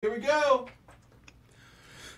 Here we go.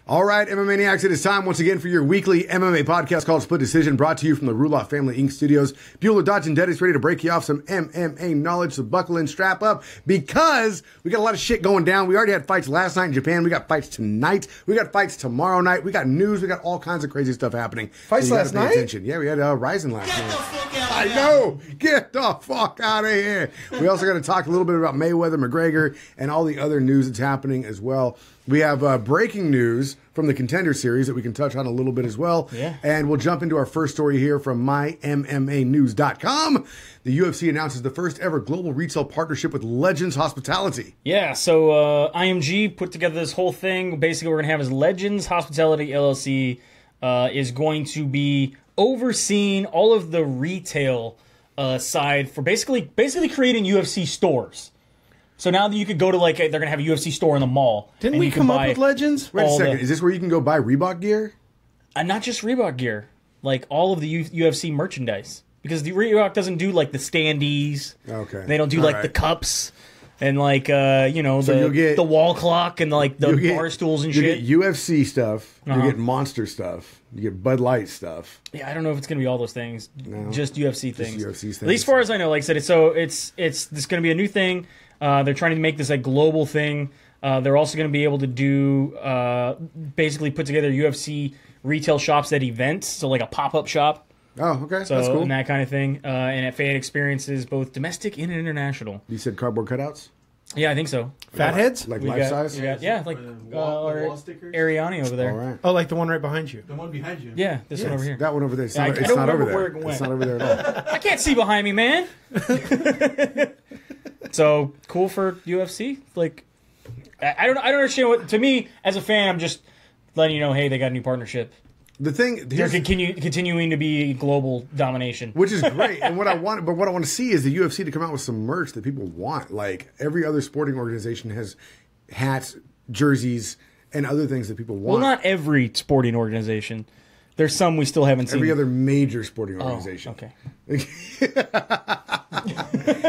All right, MMA Maniacs, it is time once again for your weekly MMA podcast called Split Decision, brought to you from the Ruloff Family Inc. Studios. Bueller, Dodge, and Deddy's ready to break you off some MMA knowledge, so buckle in, strap up, because we got a lot of shit going down. We already had fights last night in Japan. We got fights tonight. We got fights tomorrow night. We got news. We got all kinds of crazy stuff happening. Fights so last night? Attention. Yeah, we had Ryzen last night. I know. Get the fuck out of here. We also got to talk a little bit about Mayweather, McGregor, and all the other news that's happening as well. We have breaking news from the Contender series that we can touch on a little bit as well. Yeah. And we'll jump into our first story here from MyMMAnews.com. The UFC announces the first ever global retail partnership with Legends Hospitality. Yeah, so IMG put together this whole thing. Basically, what we're going to have is Legends Hospitality LLC is going to be overseeing all of the retail side for basically creating UFC stores. So now that you could go to, like, they're going to have a UFC store in the mall. Didn't we come up with Legends? Wait a second. Is this where you can go buy Reebok gear? Not just Reebok gear. Like, all of the UFC merchandise. Because the Reebok doesn't do, like, the standees. Okay. They don't do, like, the cups. And, like, the wall clock and, like, the bar stools and shit. You get UFC stuff. You get Monster stuff. You get Bud Light stuff. Yeah, I don't know if it's going to be all those things. No. Just UFC things. Just UFC things. At least as far as I know, like I said, it's this going to be a new thing. They're trying to make this a global thing. They're also going to be able to do basically put together UFC retail shops at events, so like a pop-up shop. Oh, okay, so, that's cool. And that kind of thing. And at fan experiences, both domestic and international. You said cardboard cutouts? Yeah, I think so. Fatheads? Like life size? Yeah, like wall stickers? Ariani over there. All right. Oh, like the one right behind you. The one behind you. Yeah, this one over here. That one over there. It's Yeah, not, I it's don't not over remember there. where it went. It's not over there at all. I can't see behind me, man. So cool for UFC. Like, I don't understand what. To me, as a fan, I'm just letting you know, hey, they got a new partnership. The thing, they're continuing to be global domination, which is great. And what I want to see is the UFC to come out with some merch that people want. Like every other sporting organization has hats, jerseys, and other things that people want. Well, not every sporting organization. There's some we still haven't seen. Every other major sporting organization. Okay.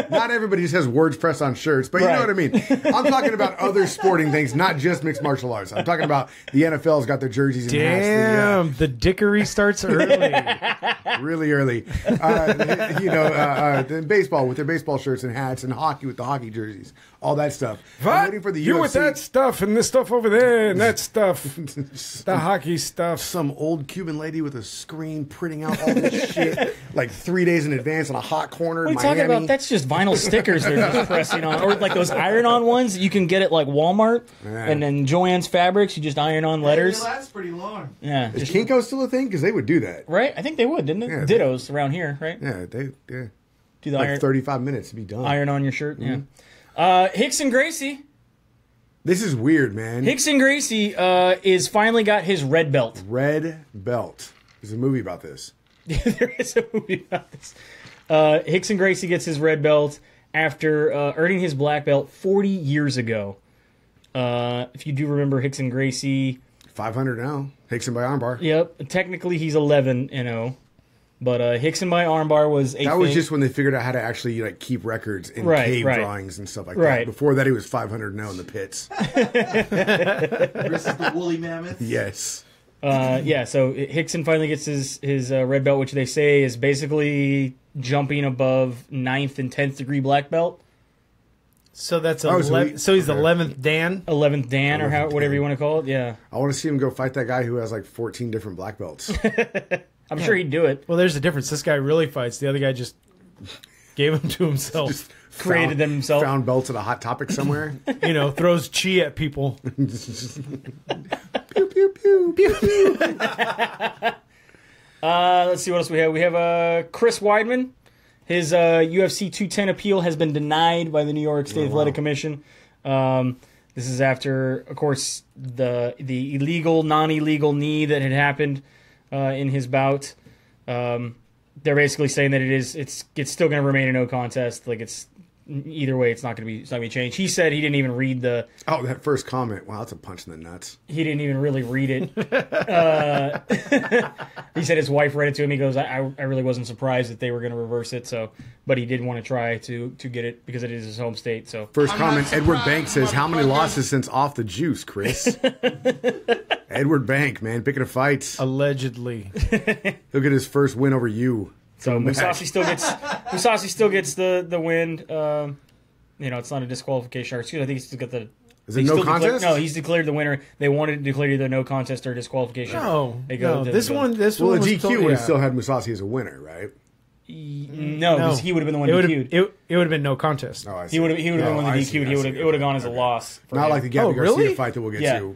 Not everybody just has words pressed on shirts, but you know what I mean. I'm talking about other sporting things, not just mixed martial arts. I'm talking about the NFL's got their jerseys and hats. Damn, the dickery starts early. Really early. Baseball with their baseball shirts and hats, and hockey with the hockey jerseys. All that stuff. What? I'm waiting for the you UFC. with that stuff and this stuff over there and that stuff. The hockey stuff. Some old Cuban lady with a screen printing out all this shit like 3 days in advance on a hot corner in What are you Miami. talking about? That's just vinyl stickers they're just pressing on. Or like those iron-on ones you can get at like Walmart. Yeah. And then Joann's Fabrics, you just iron on letters. Hey, that's pretty long. Yeah. Is Kinko still a thing? Because they would do that. Right? I think they would, didn't they? Yeah, Dittos around here, right? Yeah, Do the like iron, 35 minutes to be done. iron on your shirt, yeah. Hickson Gracie. This is weird, man. Hickson Gracie is finally got his red belt. Red Belt. There's a movie about this. There is a movie about this. Hickson Gracie gets his red belt after earning his black belt 40 years ago. If you do remember Hickson Gracie... 500 now. Hickson by armbar. Yep. Technically, he's 11-0. But Hickson by armbar was a That was just when they figured out how to actually like keep records in cave drawings and stuff like that. Before that, he was 500 in the pits. Versus the woolly mammoth. Yes. So Hickson finally gets his red belt, which they say is basically jumping above 9th and 10th degree black belt. So that's 11, so he's 11th Dan? 11th Dan, or whatever you want to call it, yeah. I want to see him go fight that guy who has like 14 different black belts. I'm sure he'd do it. Well, there's a difference. This guy really fights. The other guy just gave them to himself. Just created them himself. Found belts at a Hot Topic somewhere. Throws chi at people. Pew, pew, pew, pew, pew. Let's see what else we have. We have Chris Weidman. His UFC 210 appeal has been denied by the New York State Athletic Commission. This is after, of course, the illegal, non-illegal knee that had happened in his bout. They're basically saying that it's still going to remain a no contest. Like it's either way, it's not going to be changed. He said he didn't even read the. Oh, that first comment. Wow, that's a punch in the nuts. He didn't even really read it. He said his wife read it to him. He goes, I really wasn't surprised that they were going to reverse it. So, but he did want to try to get it because it is his home state. So First I'm comment, not Edward surprised, Bank says, how many motherfucker. losses since off the juice, Chris? Edward Bank, man, picking a fight. Allegedly. He'll get his first win over you. So Musasi still gets the win. It's not a disqualification. Or excuse me, I think he's still got the. Is it no contest? No, he's declared the winner. They wanted to declare either no contest or disqualification. No, They go no. to- This go- one Well, the was DQ totally- would have yeah. still had Musasi as a winner, right? No, because he would have been the one It would DQ'd. have it would have been no contest. Oh, I see. He would have been the one that I see, DQ'd. I see. It would have gone as a Okay. loss. for Not him. like the Gabby Oh, Garcia really? fight that we'll get Yeah. to. in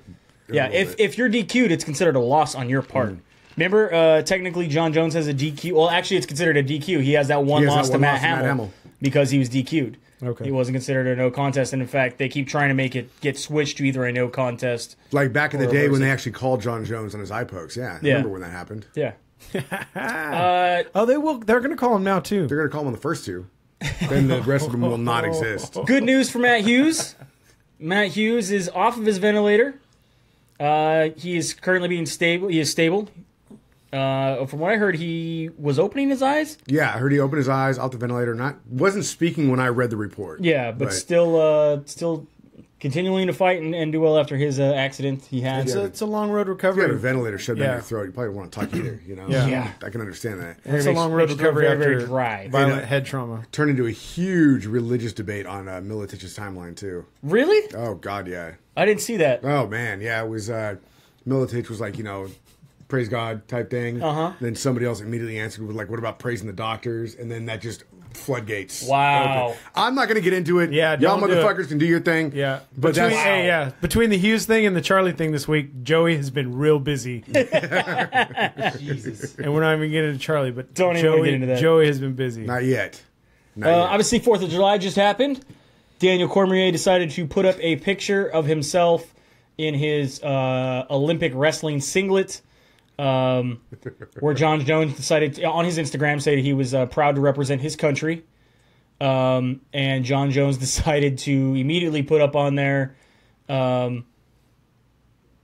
a Yeah, little bit. if you're DQ'd, it's considered a loss on your part. Remember, technically, Jon Jones has a DQ. Well, actually, it's considered a DQ. He has that one He has that loss to one Matt loss to Matt Hamill Hamill. because he was DQ'd. Okay. He wasn't considered a no contest, and in fact, they keep trying to make it get switched to either a no contest. Like back in the Or day when reverse they it. actually called Jon Jones on his eye pokes. Yeah, Yeah. remember when that happened? Yeah. Oh, they will. They're going to call him now too. They're going to call him on the first two. Then the rest of them will not exist. Good news for Matt Hughes. Matt Hughes is off of his ventilator. He is currently being stable. He is stable. From what I heard, he was opening his eyes. Yeah, I heard he opened his eyes off the ventilator. Wasn't speaking when I read the report. Yeah, but still continuing to fight and do well after his accident he had. It's a long road If you had a recovery. ventilator shoved down Yeah. your throat, you probably want to talk either. You know, Yeah. I can understand that. It's a long road makes you recovery very, after very dry. violent head trauma. Turned into a huge religious debate on Militich's timeline too. Really? Oh God, yeah. I didn't see that. Oh man, yeah. It was Militich was like, praise God type thing. Uh-huh. Then somebody else immediately answered with like, what about praising the doctors? And then that just floodgates. Wow. Okay. I'm not going to get into it. Yeah, y'all don't do it. motherfuckers can do your thing. Yeah, but between, that's between the Hughes thing and the Charlie thing this week, Joey has been real busy, Jesus. and we're not even getting into Charlie. But Don't even Joey, get into that. Joey has been busy. not yet. Not yet. Obviously, 4th of July just happened. Daniel Cormier decided to put up a picture of himself in his Olympic wrestling singlet, where Jon Jones decided to, on his Instagram, say he was proud to represent his country. And Jon Jones decided to immediately put up on there,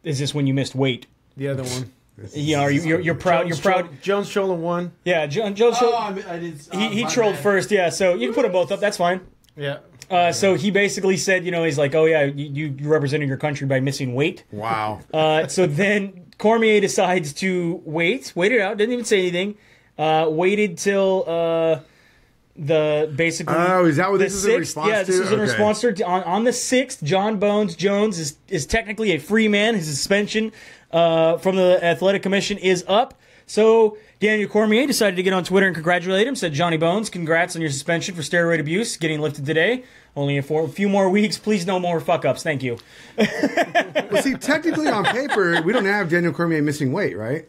is this when you missed weight? The other one, You're proud. You're proud. Jones Chola won. Yeah, Jones. Oh, I didn't. he my trolled bad. first. Yeah, so you can put them both up. That's fine. Yeah, So he basically said, he's like, oh yeah, you represented your country by missing weight. Wow. So then Cormier decides to wait it out, didn't even say anything. Waited till basically. Oh, is that what the this is in 6th? response Yeah, this to? is in Okay. response to on the 6th. Jon Jones is technically a free man. His suspension from the Athletic Commission is up. So Daniel Cormier decided to get on Twitter and congratulate him. Said, Johnny Bones, congrats on your suspension for steroid abuse getting lifted today. Only a few more weeks. Please, no more fuck ups. Thank you. Well, see, technically on paper, we don't have Daniel Cormier missing weight, right?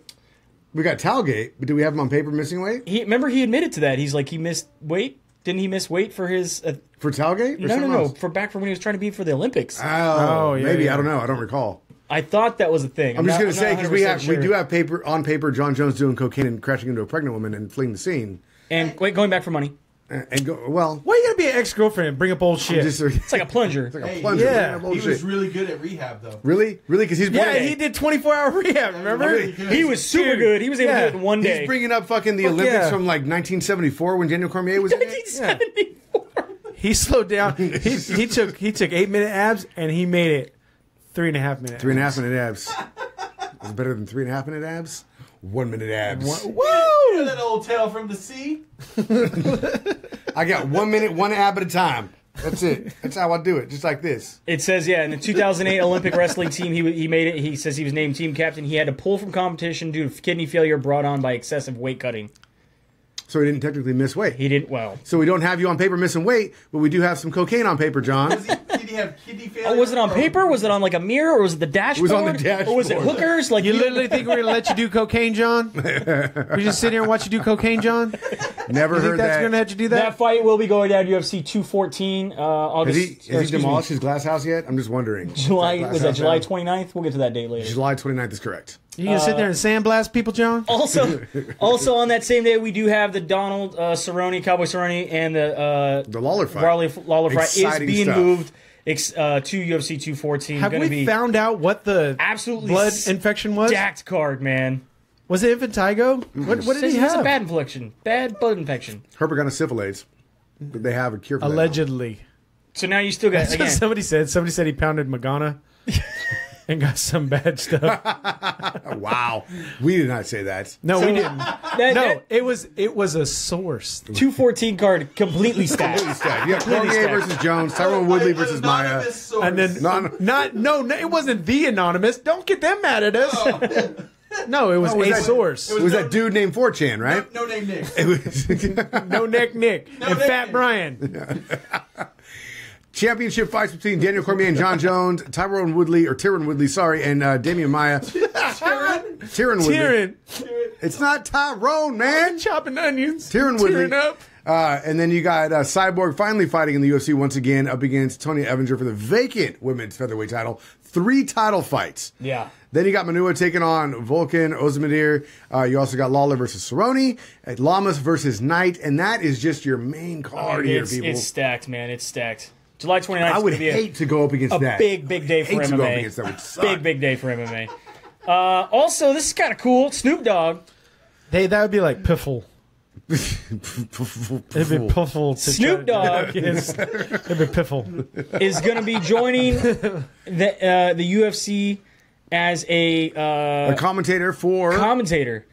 We got Talgate, but do we have him on paper missing weight? Remember he admitted to that. He's like, he missed weight. Didn't he miss weight for his? For Talgate? Or No. something else? For back from when he was trying to be for the Olympics. Oh, yeah, maybe. yeah. I don't know. I don't recall. I thought that was a thing. I'm just going not- to say, not because 100% we sure. do have paper, Jon Jones doing cocaine and crashing into a pregnant woman and fleeing the scene. And wait, going back for money. And go, well, why you gotta be an ex-girlfriend and bring up old shit? It's like a plunger. It's like a Hey, plunger. yeah. Man, He was bullshit. really good at rehab, though. Really? Because he's yeah, bringing, he did 24-hour rehab. Remember? He was super good. He was able to do it in one day. he's bringing up fucking the Fuck Olympics yeah. from like 1974 when Daniel Cormier was in it. 1974. He slowed down. He took 8-minute abs and he made it 3.5 minutes. 3.5 minute abs. Is it better than 3.5 minute abs? 1 minute abs. You know that old tale from the sea? I got 1 minute, one ab at a time. That's it. That's how I do it. Just like this. It says, in the 2008 Olympic wrestling team, he made it. He says he was named team captain. He had to pull from competition due to kidney failure brought on by excessive weight cutting. So he didn't technically miss weight. He didn't. Well, So we don't have you on paper missing weight, but we do have some cocaine on paper, John. Did he have kidney failure? was it on paper? Was it on like a mirror, or was it the dashboard? on the Or was it dashboard. hookers? Like You literally think we're gonna let you do cocaine, John? We just sit here and watch you do cocaine, John? Never You think heard that's that. gonna let you do that that? fight will be going down UFC 214 Has August. he, or has excuse he me, demolished his glass house yet? I'm just wondering. July Glass was that house July down? 29th? We'll get to that date later. July 29th is correct. You gonna sit there and sandblast people, John? Also on that same day, we do have the Donald Cerrone, Cowboy Cerrone, and the Lawler fight. Lawler fight is Exciting being stuff. moved to UFC 214. Have we found out what the absolutely blood infection was? Stacked card, man. Was it impetigo? What did he have? It's a bad infection. Bad blood infection. Herbert got a syphilis. But they have a cure for that. Allegedly. So now you still got, That's what somebody said. Somebody said he pounded Magana and got some bad stuff. Wow. We did not say that. No, we didn't. That- It was a source. 214 card completely stacked. You have Cormier versus Jones, Tyrone Woodley versus Maya. Anonymous source. And then no, it wasn't the anonymous. Don't get them mad at us. No, it was was a that- source. It was that dude named 4chan, right? No name Nick. It was No neck Nick and neck Fat Nick. Brian. championship fights between Daniel Cormier and Jon Jones, Tyrone Woodley, and Damian Maya. Tyron Woodley. Tyron. It's not Tyrone, man. Chopping onions. Tyron Woodley. Tearing up. And then you got Cyborg finally fighting in the UFC once again up against Tony Evinger for the vacant women's featherweight title. 3 title fights. Yeah. Then you got Manua taking on Volkan Ozdemir. You also got Lawler versus Cerrone, Lamas versus Knight, and that is just your main card here, people. It's stacked, man. It's stacked. July 29th. I would hate to go up against that. Big day for Hate to go up MMA. against that. Would suck. Big day for MMA. Also, this is kind of cool. Snoop Dogg. Hey, that would be like Piffle. It'd be Piffle. To Snoop Dogg Yes. It'd be Piffle. is going to be joining the UFC as a commentator for commentator.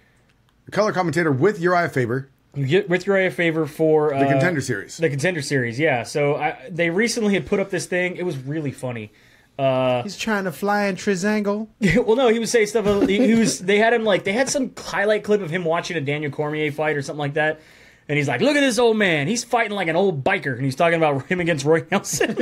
color commentator with Uriah Faber, You get with Uriah Faber for the Contender Series. The Contender Series, yeah. So they recently had put up this thing. It was really funny. He's trying to fly in Trisangle. Well, no, he was saying stuff. They had him like they had some highlight clip of him watching a Daniel Cormier fight or something like that. And he's like, look at this old man. He's fighting like an old biker. And he's talking about him against Roy Nelson.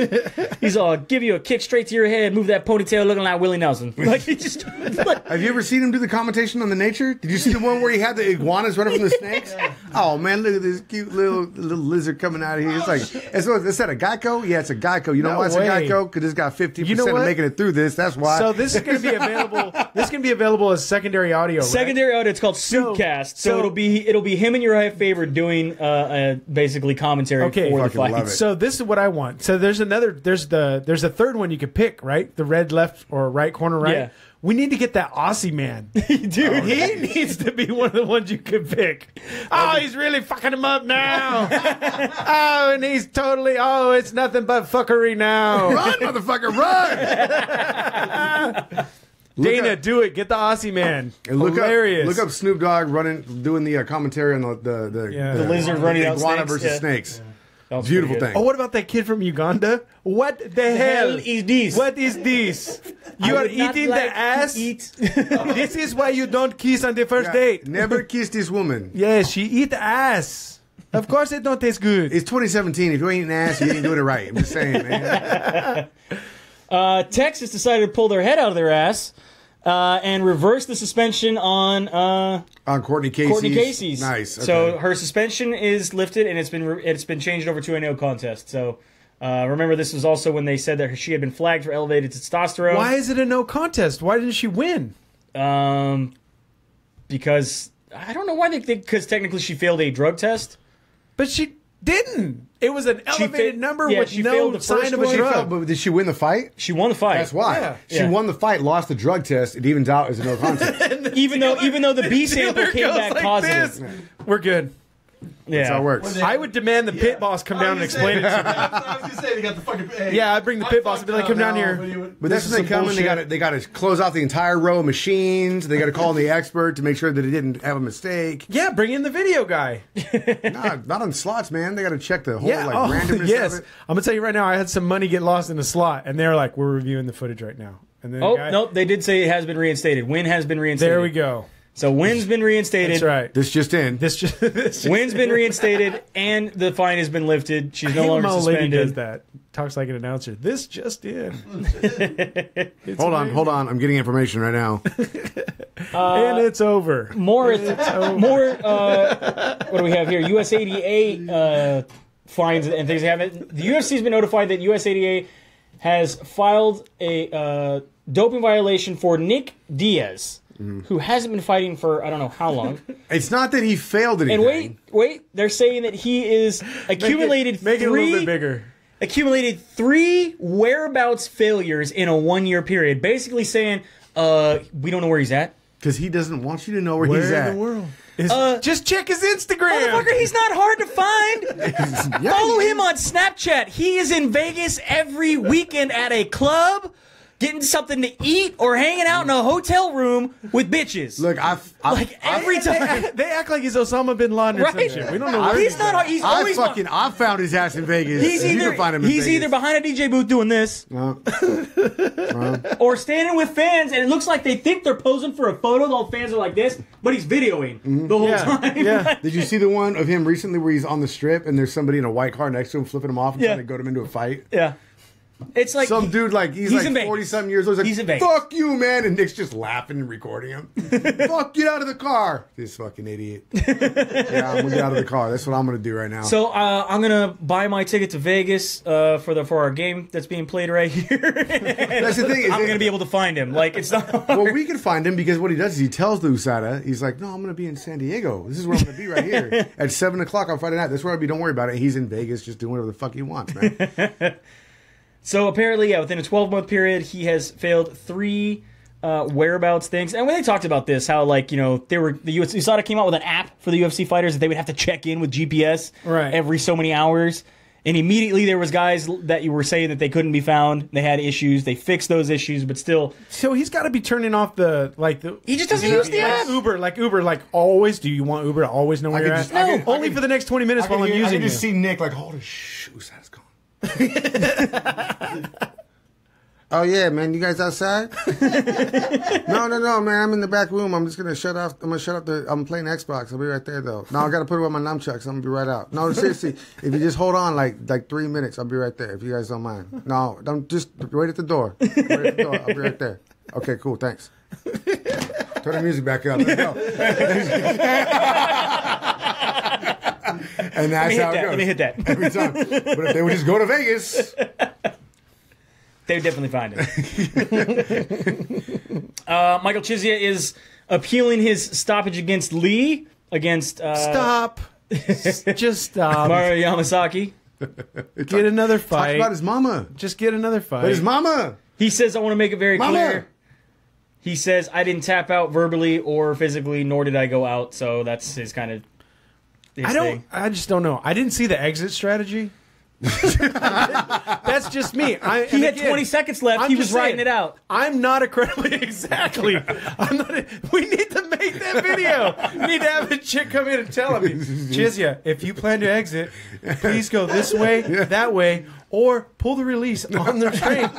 He's all, give you a kick straight to your head, move that ponytail looking like Willie Nelson. Like, he just... Like, Have you ever seen him do the commentation on The Nature? Did you see the one where he had the iguanas running from the snakes? Oh, man, look at this cute little lizard coming out of here. It's like, is that a Geico? Yeah, it's a Geico. You know why it's a Geico? Because it's got 50% of making it through this. That's why. So this is going to be available. This is going to be available as secondary audio. secondary audio, it's called Soupcast. So it'll be him and Uriah Faber doing basically commentary for the Fucking love fight. it. So this is what I want. So there's a third one you could pick, right? The red left or right corner, right? Yeah. We need to get that Aussie man. Dude, He needs to be one of the ones you could pick. Oh, he's really fucking him up now. Oh, and he's totally, it's nothing but fuckery now. Run, motherfucker, run! Dana, do it. Get the Aussie man. Hilarious. Look up Snoop Dogg doing the commentary on the lizard running out iguana snakes, versus yeah. snakes. That was Beautiful pretty thing. Oh, what about that kid from Uganda? What the hell is this? What is this? You are eating the ass? This is why you don't kiss on the first date. Never kiss this woman. Yes, she eat ass. Of course it don't taste good. It's 2017. If you ain't eating ass, you ain't doing it right. I'm just saying, man. Texas decided to pull their head out of their ass and reverse the suspension on Courtney Caseys. Courtney Caseys. Nice. Okay. So her suspension is lifted and it's been changed over to a no contest. So remember, this was also when they said that she had been flagged for elevated testosterone. Why is it a no contest? Why didn't she win? Because I don't know why because technically she failed a drug test. But she didn't. It was an elevated number with she no failed the sign first of a one. drug. But did she win the fight? She won the fight. That's why. Yeah. She won the fight, lost the drug test. It evens out as a no contest. Even though the B sample Dealer came goes back like positive. this. We're good. Yeah. That's how it works. I would demand the pit boss come down and explain it to me. I was gonna say they got the fucking. Hey, Yeah, I'd bring the pit boss and be like, come down here. But that's when they come in. They got to close out the entire row of machines. They got to call the expert to make sure that it didn't have a mistake. Yeah, bring in the video guy. Nah, not on slots, man. They got to check the whole randomness yes. of it. I'm gonna tell you right now. I had some money get lost in a slot, and they're like, "We're reviewing the footage right now." And then Nope, they did say it has been reinstated. Win has been reinstated. There we go. So Win's been reinstated. That's right. This just in. Win's been reinstated, and the fine has been lifted. She's no longer my old suspended. lady does that. Talks like an announcer. This just in. Hold on. I'm getting information right now. And it's over. More. What do we have here? USADA fines and things happen. The UFC has been notified that USADA has filed a doping violation for Nick Diaz. who hasn't been fighting for I don't know how long. It's not that he failed anything. And wait, they're saying that he is accumulated Make it a little bit bigger. Accumulated 3 whereabouts failures in a 1-year period. Basically saying, we don't know where he's at. Because he doesn't want you to know where he's at. in the world? Just check his Instagram. Motherfucker, he's not hard to find. Yeah, Follow him on Snapchat. He is in Vegas every weekend at a club, getting something to eat or hanging out in a hotel room with bitches. Look, every time. They act like he's Osama bin Laden or some Right? shit. We don't know where He's not. He's always. I found his ass in Vegas. He's You either can find him in he's Vegas. either behind a DJ booth doing this, or standing with fans, and it looks like they think they're posing for a photo. The whole fans are like this, but he's videoing the whole time. Yeah. Did you see the one of him recently where he's on the strip and there's somebody in a white car next to him flipping him off and trying to goad him into a fight? Yeah. It's like Some dude, like, he's in like Vegas. 40-something years old. He's He's in like, Vegas. fuck you, man. And Nick's just laughing and recording him. Fuck, get out of the car. This fucking idiot. Yeah, I'm going to get out of the car. That's what I'm going to do right now. So I'm gonna buy my ticket to Vegas for our game that's being played right here. That's the thing. I'm gonna be able to find him. Like it's not. Hard. Well, we can find him because what he does is he tells the USADA, he's like, no, I'm going to be in San Diego. This is where I'm going to be right here at 7 o'clock on Friday night. That's where I'll be. Don't worry about it. He's in Vegas just doing whatever the fuck he wants, man. So apparently, within a 12-month period, he has failed 3 whereabouts things. And when they talked about this, how the USADA came out with an app for the UFC fighters that they would have to check in with GPS every so many hours. And immediately there was guys that you were saying that they couldn't be found. They had issues. They fixed those issues, but still. So he's got to be turning off He just doesn't use the app. Uber, always. Do you want Uber to always know where you're at? No, only for the next 20 minutes while I'm using it. I can just see Nick like, holy shit, USADA's gone. Oh yeah, man, you guys outside? No, man, I'm in the back room. I'm just gonna shut off. I'm playing Xbox. I'll be right there though. No, I gotta put away my nunchucks. I'm gonna be right out. No, seriously, if you just hold on like 3 minutes, I'll be right there. If you guys don't mind. No, don't just wait at the door. Wait at the door. I'll be right there. Okay, cool. Thanks. Turn the music back up. Let's go. And that's how it goes. Let me hit that. Every time. But if they would just go to Vegas, they would definitely find him. Michael Chiesa is appealing his stoppage against Lee against Stop. Just stop. Mario Yamasaki. Get another fight. talks about his mama. Just get another fight. But his mama. He says, I want to make it very Mama. clear. He says, I didn't tap out verbally or physically, nor did I go out. So that's his kind of thing. I just don't know. I didn't see the exit strategy. That's just me. He had 20 seconds left. He was writing it out. I'm not a credible. Exactly. We need to make that video. We need to have a chick come in and tell him, Chiesa, if you plan to exit, please go this way, that way, or pull the release on the train.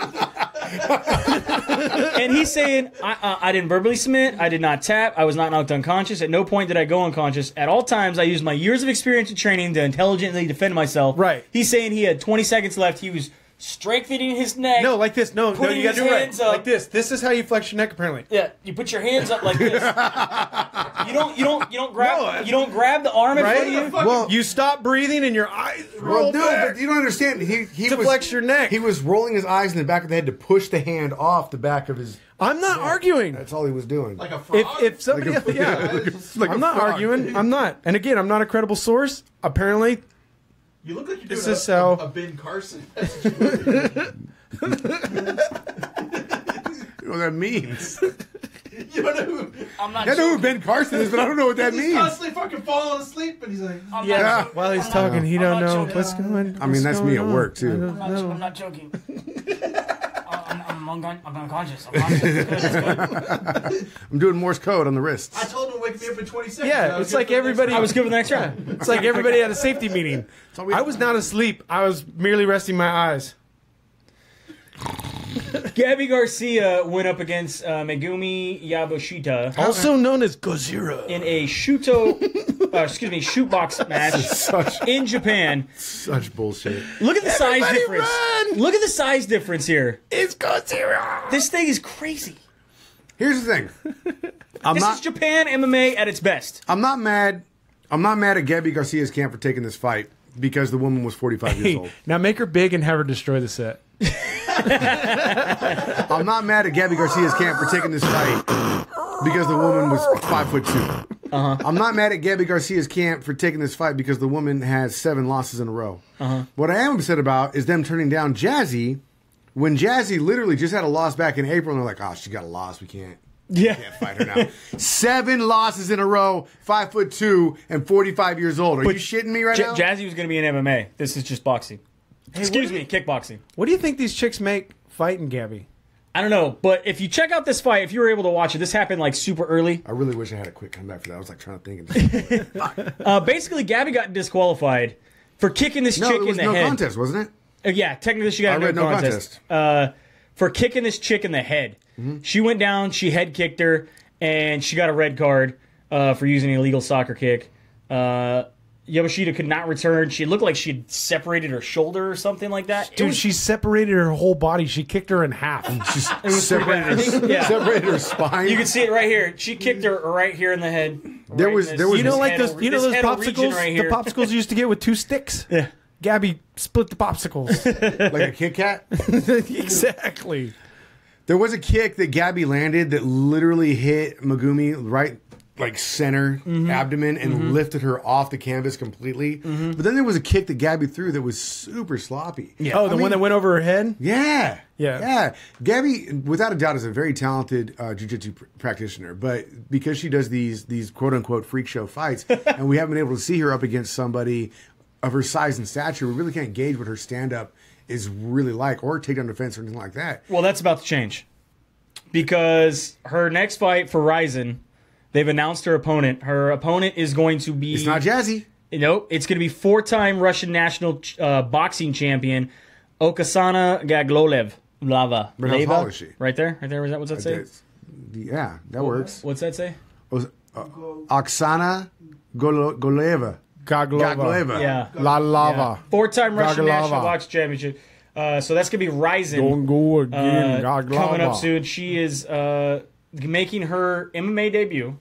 And he's saying, I didn't verbally submit. I did not tap. I was not knocked unconscious. At no point did I go unconscious. At all times, I used my years of experience and training to intelligently defend myself. Right. He's saying he had 20 seconds left. He was strengthening his neck. No, like this. No, you Putting gotta his do it hands right. up. Like this. This is how you flex your neck, apparently. Yeah, you put your hands up like this. You don't grab the arm in front of you. Well, you stop breathing and your eyes roll back. But you don't understand. He To was, flex your neck. He was rolling his eyes in the back of the head to push the hand off the back of his. I'm not arguing. That's all he was doing. Like a frog? If somebody, Like a- yeah, like a I'm not frog. arguing. I'm not. And again, I'm not a credible source. Apparently, You look like you're This doing is how- a Ben Carson. You know what that means? You don't know who? I'm not I know who joking. Ben Carson is, but I don't know what that He's means. constantly fucking falling asleep, and he's like, I'm yeah. not, While he's talking, he don't not know joking. what's going. I mean, that's me at work too. I'm not joking. I'm unconscious. I'm conscious. I'm doing Morse code on the wrists. I told him to wake me up in 20 seconds. Yeah, it's like everybody. I was good for the next round. It's like everybody at a safety meeting. I was not asleep. I was merely resting my eyes. Gabby Garcia went up against Megumi Yamashita Also known as Gojira. in a shootbox match in Japan. Such bullshit. Look at the size Everybody difference. run! Look at the size difference here. It's Gojira. This thing is crazy. Here's the thing. This is Japan MMA at its best. I'm not mad. I'm not mad at Gabby Garcia's camp for taking this fight because the woman was 45 years old. Now make her big and have her destroy the set. I'm not mad at Gabby Garcia's camp for taking this fight because the woman was 5'2". I'm not mad at Gabby Garcia's camp for taking this fight because the woman has 7 losses in a row. What I am upset about is them turning down Jazzy when Jazzy literally just had a loss back in April, and they're like, "Oh, she got a loss. We can't fight her now." 7 losses in a row, 5'2" and 45 years old. Are you shitting me right now? Jazzy was going to be in MMA. This is just boxing. Excuse me, kickboxing. What do you think these chicks make fighting Gabby? I don't know, but if you check out this fight, if you were able to watch it, this happened like super early. I really wish I had a quick comeback for that. I was like trying to think. Basically, Gabby got disqualified for kicking this chick No, it was in the no head. contest, wasn't it? Yeah, technically she got I read no no contest. For kicking this chick in the head. She went down, she head kicked her, and she got a red card for using an illegal soccer kick. Yamashita could not return. She looked like she had separated her shoulder or something like that. Dude, she separated her whole body. She kicked her in half. It was separated her spine. You can see it right here. She kicked her right here in the head. There was You know, like those, those popsicles, right the here. popsicles you used to get with 2 sticks. Yeah. Gabby split the popsicles. like a Kit Kat. Exactly. There was a kick that Gabby landed that literally hit Megumi right like center abdomen and lifted her off the canvas completely. But then there was a kick that Gabby threw that was super sloppy. Yeah. Oh, the one that went over her head? Yeah. Yeah. Gabby, without a doubt, is a very talented jiu-jitsu practitioner, but because she does these quote-unquote freak show fights, and we haven't been able to see her up against somebody of her size and stature, we really can't gauge what her stand-up is really like, or takedown defense or anything like that. Well, that's about to change. Because her next fight for Ryzen, they've announced her opponent. Her opponent is going to be... It's not Jazzy. Nope. It's going to be 4-time Russian national boxing champion, Oksana Gaglolev. Lava. But how tall is she? Right there? Right there? What's that say? Yeah, that works. What's that say? Oksana Goleva. Gaglova. Yeah. La Lava. 4-time Russian Gaglava. national boxing championship. So that's going to be Ryzen. Don't go again. Gaglava. Coming up soon. She is making her MMA debut.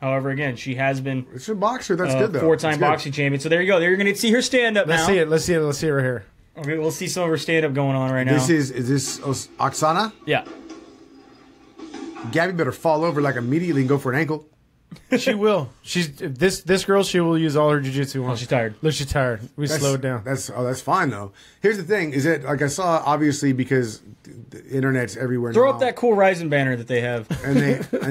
However, again, she has been It's a boxer. That's good, though. 4-time boxing champion. So there you go. You're going to see her stand up now. Let's see it. Let's see it right here. Okay, we'll see some of her stand up going on right now. Is this Oksana? Yeah. Gabby better fall over like immediately and go for an ankle. She will. She's this girl. She will use all her jiu-jitsu. Oh, she's tired. Look, she's tired. We slowed down. That's fine though. Here's the thing: is that like I saw obviously because the internet's everywhere. Throw now, up that cool Ryzen banner that they have. and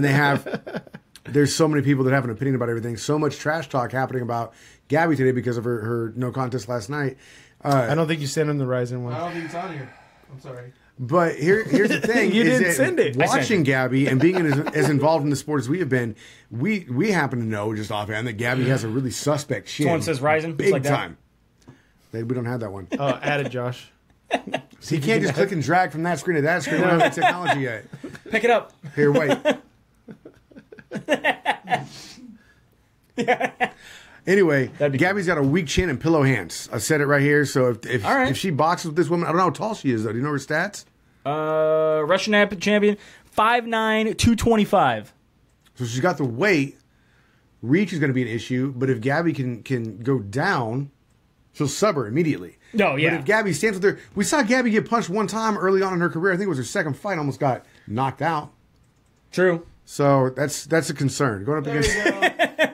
they have. There's so many people that have an opinion about everything. So much trash talk happening about Gabby today because of her no contest last night. I don't think you sent him the Ryzen one. I don't think it's on here. I'm sorry. But here's the thing: You is didn't that send it. Watching Gabby and being as involved in the sport as we have been, we happen to know just offhand that Gabby has a really suspect shin. Someone says Ryzen, big like that. time. We don't have that one. Added Josh. So you can't just click and drag from that screen to that screen. We don't have the technology yet. Pick it up. Here, wait. Anyway, Gabby's got a weak chin and pillow hands. I said it right here. So if she boxes with this woman, I don't know how tall she is though. Do you know her stats? Russian champion, 5'9", 225. So she's got the weight. Reach is going to be an issue, but if Gabby can go down, she'll sub her immediately. No, yeah. But if Gabby stands with her, we saw Gabby get punched one time early on in her career. I think it was her second fight. Almost got knocked out. True. So that's a concern. Going up There against. you go.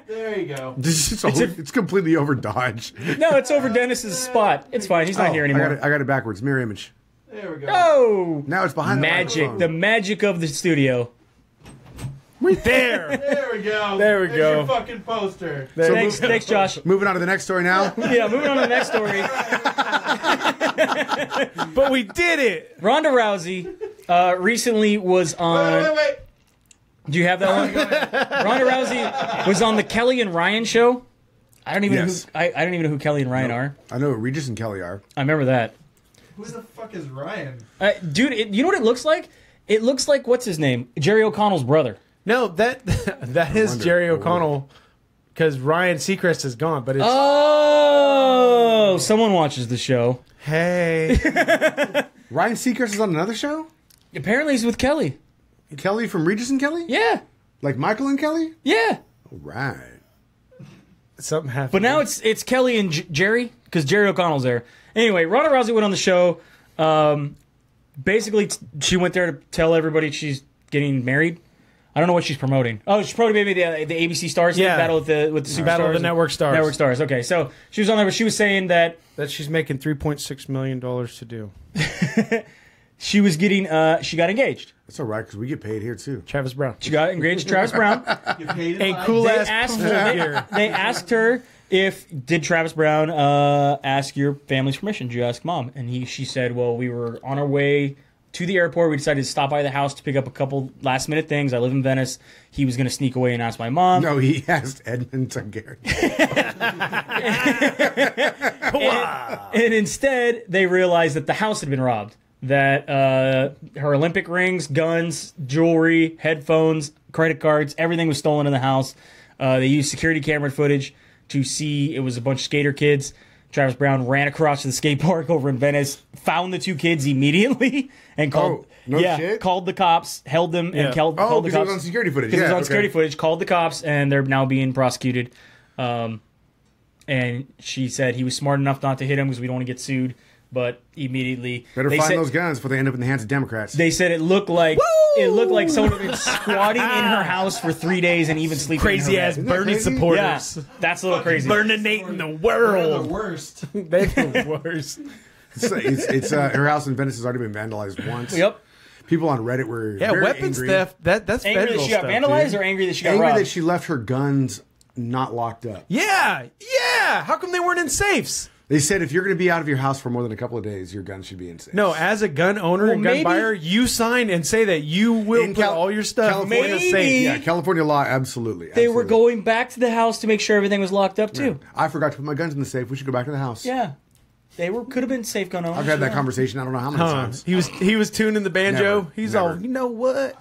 There you go. It's completely over dodge. No, it's over Dennis's spot. It's fine. He's not here anymore. I got it backwards. Mirror image. There we go. Oh, Now it's behind magic! the microphone. The magic of the studio. There. There we go. There we There's go. Your fucking poster. Thanks, Josh. Moving on to the next story now. Yeah, moving on to the next story. But we did it. Ronda Rousey recently was on. Wait. Do you have that one? Ronda Rousey was on the Kelly and Ryan show. I don't even know who Kelly and Ryan are. I know Regis and Kelly are. I remember that. Who the fuck is Ryan? Dude, you know what it looks like? It looks like, what's his name? Jerry O'Connell's brother. No, that is Jerry O'Connell because Ryan Seacrest is gone. But it's someone watches the show. hey. Ryan Seacrest is on another show? Apparently he's with Kelly. Kelly from Regis and Kelly? Yeah. Like Michael and Kelly? Yeah. All right. Something happened. But now it's Kelly and Jerry, because Jerry O'Connell's there. Anyway, Ronda Rousey went on the show. Basically, she went there to tell everybody she's getting married. I don't know what she's promoting. Oh, she's promoting maybe the ABC Stars battle with the Superstars. Battle of the Network Stars. Network Stars. Okay, so she was on there, but she was saying that she's making $3.6 million to do. she was getting she got engaged. That's all right because we get paid here too. Travis Brown. She got engaged to Travis Brown. And cool They ass asked pool her. gear. They asked her did Travis Brown ask your family's permission? Did you ask mom? And she said, well, we were on our way to the airport. We decided to stop by the house to pick up a couple last minute things. I live in Venice. He was going to sneak away and ask my mom. No, he asked Edmund Targaryen. and instead, they realized that the house had been robbed. That her Olympic rings, guns, jewelry, headphones, credit cards, everything was stolen in the house. They used security camera footage to see it was a bunch of skater kids. Travis Brown ran across to the skate park over in Venice, found the two kids immediately, and called. Shit? Called the cops, held them, and called the cops. Because it was on security footage. Because it was on security footage. Called the cops, and they're now being prosecuted. And she said he was smart enough not to hit him because we don't want to get sued. But immediately, better find those guns before they end up in the hands of Democrats. They said it looked like someone had been squatting in her house for 3 days and even sleeping. Crazy ass Bernie supporters. Yeah, that's a little crazy. Burninating the They're world. the worst. They're the worst. It's her house in Venice has already been vandalized once. Yep. People on Reddit were very weapons angry. theft. That's Angry federal that she got stuff, vandalized, dude. or angry that she got Angry robbed? that she left her guns not locked up. Yeah. How come they weren't in safes? They said if you're going to be out of your house for more than a couple of days, your gun should be in safe. No, as a gun owner and gun maybe- buyer, you sign and say that you will put all your stuff in a California, safe. yeah, California law, absolutely. They were going back to the house to make sure everything was locked up too. I forgot to put my guns in the safe. We should go back to the house. Yeah, they could have been safe gun owners. I've had that conversation. I don't know how many times. He was tuning the banjo. Never, He's never. all, you know what?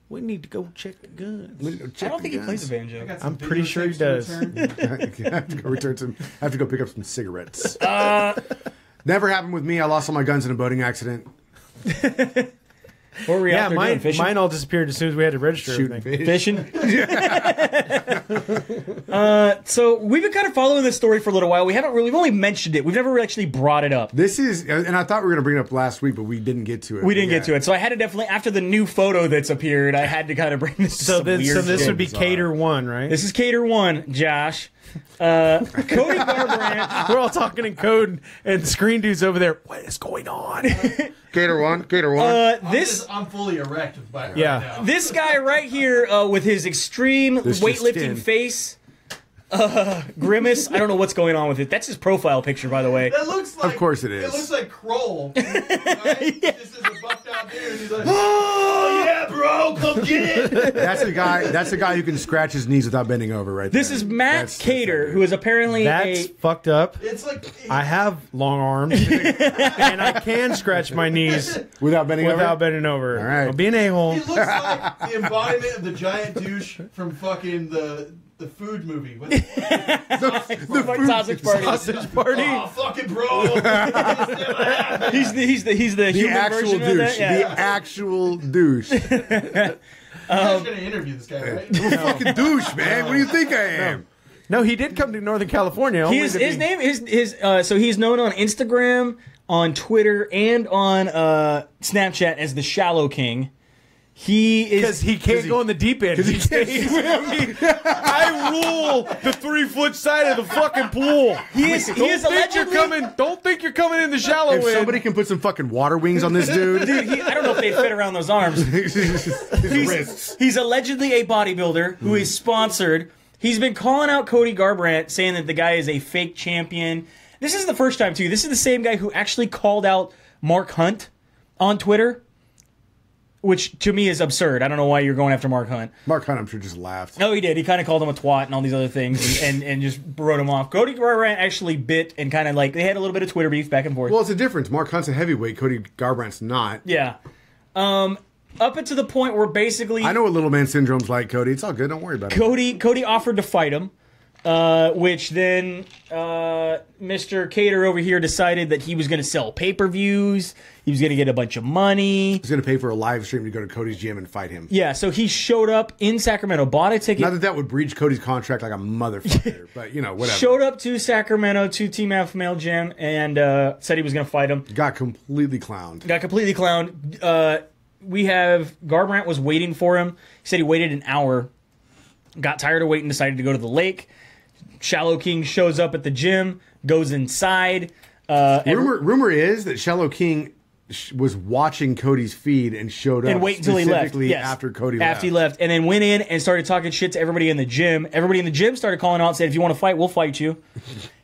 We need to go check the guns. I don't think he plays the banjo. I'm pretty sure he does. I have to go return some. I have to go pick up some cigarettes. Never happened with me. I lost all my guns in a boating accident. What were we out there doing? Fishing? Mine all disappeared as soon as we had to register Shooting everything. fish. Fishing. So we've been kind of following this story for a little while. We've only mentioned it. We've never actually brought it up. This is, and I thought we were going to bring it up last week, but we didn't get to it. We didn't get to it, so I had to definitely, after the new photo that's appeared, I had to kind of bring this. So this shit. would be Cater 1, right? This is Cater 1, Josh. Cody Garbrandt. We're all talking in code, and the screen dude's over there. What is going on? Gator one. I'm fully erect right Yeah. now. This guy right here with his extreme This just weightlifting in. face grimace. I don't know what's going on with it. That's his profile picture, by the way. That looks like. Of course it is. It looks like Kroll. Right? This is a buffed out dude. And he's like, oh yeah, bro, come get it. That's the guy who can scratch his knees without bending over, right there. This is Matt That's Cater, that who is apparently That's fucked up. It's like. I have long arms, and I can scratch my knees without bending over. bending over. All right. I'll be an a-hole. He looks like the embodiment of the giant douche from fucking the food movie. What? Sausage Party. Sausage party. Oh, fucking bro. He's the The human actual version of douche. that. Yeah. The actual douche. I'm just gonna interview this guy, right? I'm a fucking douche, man. What do you think I am? No, he did come to Northern California. only His to be- name is so he's known on Instagram, on Twitter, and on Snapchat as the Shallowking. He is Because he can't go in the deep end. He stays. I rule the 3-foot side of the fucking pool. He is allegedly. Don't think you're coming in the shallow If end. somebody can put some fucking water wings on this dude, Dude, I don't know if they fit around those arms. his wrists. He's allegedly a bodybuilder who is sponsored. He's been calling out Cody Garbrandt, saying that the guy is a fake champion. This is the first time, too. This is the same guy who actually called out Mark Hunt on Twitter, which to me is absurd. I don't know why you're going after Mark Hunt. Mark Hunt, I'm sure, just laughed. No, he did. He kind of called him a twat and all these other things and just wrote him off. Cody Garbrandt actually bit and kind of like, they had a little bit of Twitter beef back and forth. Well, it's a difference. Mark Hunt's a heavyweight. Cody Garbrandt's not. Yeah. Up until the point where basically I know what little man syndrome's like, Cody. It's all good. Don't worry about it. Cody offered to fight him, which then Mr. Cater over here decided that he was going to sell pay-per-views. He was going to get a bunch of money. He's going to pay for a live stream to go to Cody's gym and fight him. Yeah, so he showed up in Sacramento, bought a ticket. Not that that would breach Cody's contract like a motherfucker, but, you know, whatever. Showed up to Sacramento to Team Alpha Male Gym and said he was going to fight him. Got completely clowned. Got completely clowned. we have Garbrandt was waiting for him. He said he waited an hour, got tired of waiting, decided to go to the lake. Shallowking shows up at the gym, goes inside. Rumor is that Shallowking was watching Cody's feed and showed up and wait until he left. Yes. After Cody left. After he left, and then went in and started talking shit to everybody in the gym. Everybody in the gym started calling out and said, if you want to fight, we'll fight you.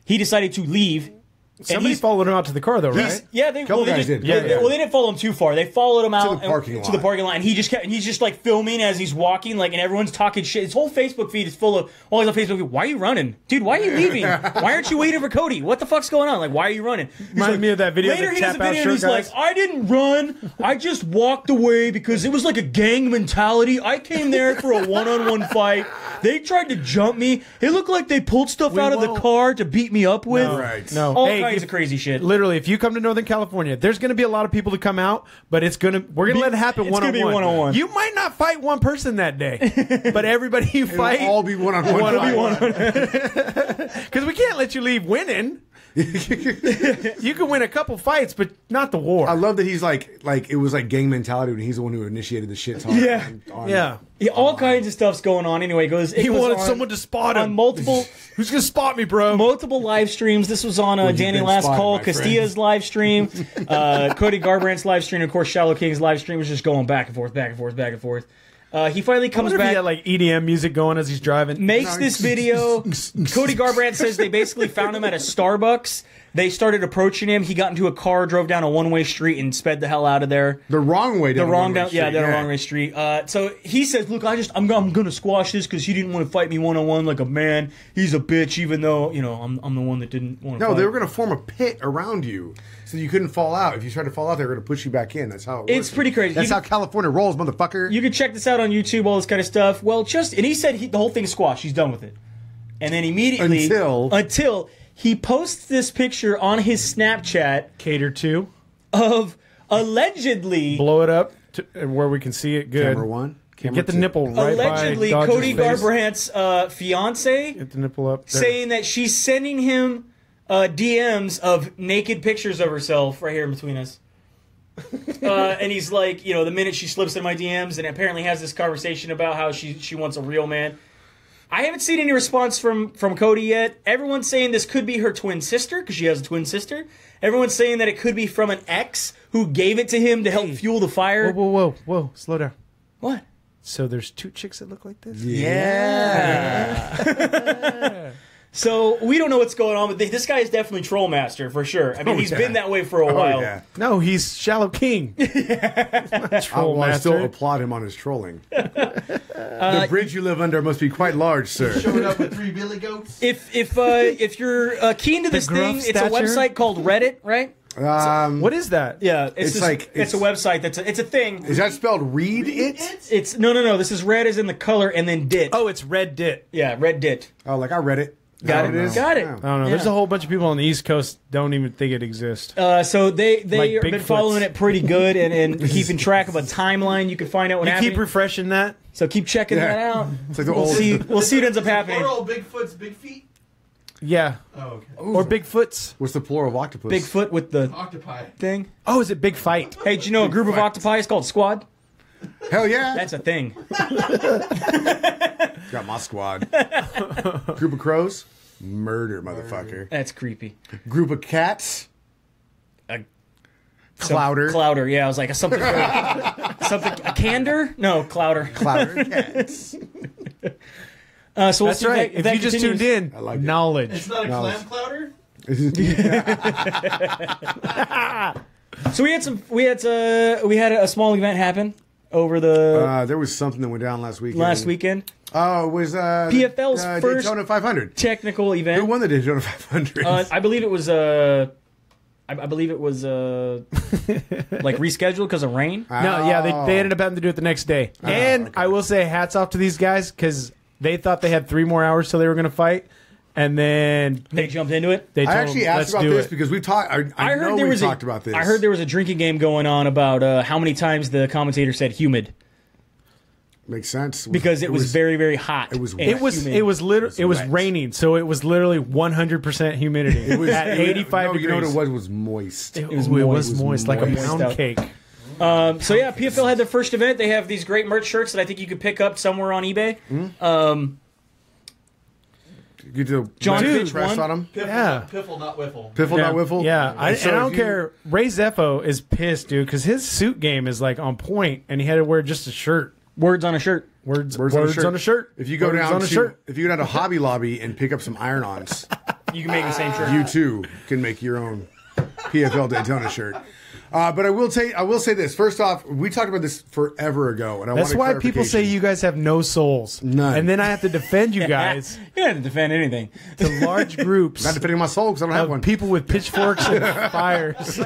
He decided to leave. Somebody followed him out to the car, though, right? Yeah, they didn't follow him too far. They followed him out to the parking lot, and he's just like filming as he's walking, like, and everyone's talking shit. His whole Facebook feed is full of all his Facebook feed. Why are you running, dude? Why are you leaving? Why aren't you waiting for Cody? What the fuck's going on? Like, why are you running? Reminds me of that video. Later, he does a video and he's like, I didn't run. I just walked away because it was like a gang mentality. I came there for a one-on-one fight. They tried to jump me. It looked like they pulled stuff out of the car to beat me up with. No, all kinds of crazy shit. Literally, if you come to Northern California, there's going to be a lot of people to come out, but we're going to let it happen one-on-one. It's going to be one-on-one. You might not fight one person that day, but everybody you fight... It'll all be one-on-one. Because we can't let you leave winning. You can win a couple fights, but not the war. I love that he's like it was like gang mentality when he's the one who initiated the shit talk. Yeah, all kinds of stuff's going on. Anyway, he wanted someone to spot him. On multiple, who's gonna spot me, bro? Multiple live streams. This was on Danny Last Call, Castilla's live stream, Cody Garbrandt's live stream, of course, Shallowking's live stream was just going back and forth, back and forth, back and forth. He finally comes back. He had like EDM music going as he's driving. Makes this video. Cody Garbrandt says they basically found him at a Starbucks. They started approaching him. He got into a car, drove down a one-way street, and sped the hell out of there. The wrong way down. The wrong way street. So he says, "Look, I'm gonna squash this because he didn't want to fight me one-on-one like a man. He's a bitch, even though I'm the one that didn't want to." No, they were gonna form a pit around you so you couldn't fall out. If you tried to fall out, they were gonna push you back in. That's how it works. It's pretty crazy. That's how California rolls, motherfucker. You can check this out on YouTube, all this kind of stuff. Well, and he said the whole thing's squashed. He's done with it. And then immediately until he posts this picture on his Snapchat, Cater to, of allegedly blow it up to where we can see it good. Camera one. Get the nipple right allegedly by Cody face. Garbrandt's fiance. Get the nipple up. There. Saying that she's sending him DMs of naked pictures of herself right here in between us. And he's like, the minute she slips in my DMs, and apparently has this conversation about how she wants a real man. I haven't seen any response from Cody yet. Everyone's saying this could be her twin sister, because she has a twin sister. Everyone's saying that it could be from an ex who gave it to him to help fuel the fire. Whoa. Slow down. What? So there's two chicks that look like this? Yeah. So we don't know what's going on, but this guy is definitely troll master for sure. I mean, he's been that way for a while. Yeah. No, he's Shallowking. I still applaud him on his trolling. The bridge you live under must be quite large, sir. Showing up with 3 billy goats. If you're keen to this thing, it's a website called Reddit, right? What is that? Yeah, it's a website it's a thing. Is that spelled read it? It's no. This is red as in the color, and then dit. Oh, it's red dit. Yeah, red dit. Oh, like I read it. Got it. Got it. I don't know. There's a whole bunch of people on the East Coast don't even think it exists. So they Like have been following it pretty good and keeping track of a timeline. You can find out what happened. Keep refreshing that. So keep checking that out. It's like the We'll see what ends up happening. Plural, Bigfoot's big feet. Yeah. Oh, okay. Or Bigfoots. What's the plural of octopus? Bigfoot with the Octopi. thing. Oh, is it Big Fight? Hey, did you know a group of octopi is called squad? Hell yeah. That's a thing. Got my squad. Group of crows? Murder, motherfucker. That's creepy. Group of cats? A Clouder. Clouder, yeah. I was like, something. A candor? No, Clouder. Clouder cats. So we'll That's see right. If that you just tuned continues. in, I like it. knowledge. It's not a clam clouder? So we had a small event happen over the there was something that went down last weekend. Oh, it was PFL's first Daytona 500. technical event. Who won the Daytona 500? I believe it was like rescheduled because of rain. No, yeah, they ended up having to do it the next day. And okay. I will say hats off to these guys because they thought they had 3 more hours till they were going to fight. And then They jumped into it. they told I actually them, asked let's about do this it. because we talked. I know we talked about this. I heard there was a drinking game going on about how many times the commentator said humid Makes sense. because it was very, very hot. It was and wet. It was wet. raining, so it was literally 100% humidity. It was at 85 degrees. You know what it was? Was moist. It was moist like a moist pound out. cake. So yeah, PFL had their first event. They have these great merch shirts that I think you could pick up somewhere on eBay. You do John Dude, Fitch rest won. on him. Piffle, not wiffle. Piffle, not wiffle. Yeah, I So don't if you- care. Ray Zeffo is pissed, dude, because his suit game is like on point, and he had to wear just a shirt. Words on a shirt. Words on a shirt. If you go Words down on a to shirt. if you go down to Hobby Lobby and pick up some iron-ons, You can make the same shirt. you too can make your own PFL Daytona shirt. But I will say this. First off, we talked about this forever ago, and That's why people say you guys have no souls. None. And then I have to defend you guys You don't have to defend anything. to large groups Not defending my soul because I don't have of one. people with pitchforks and fires.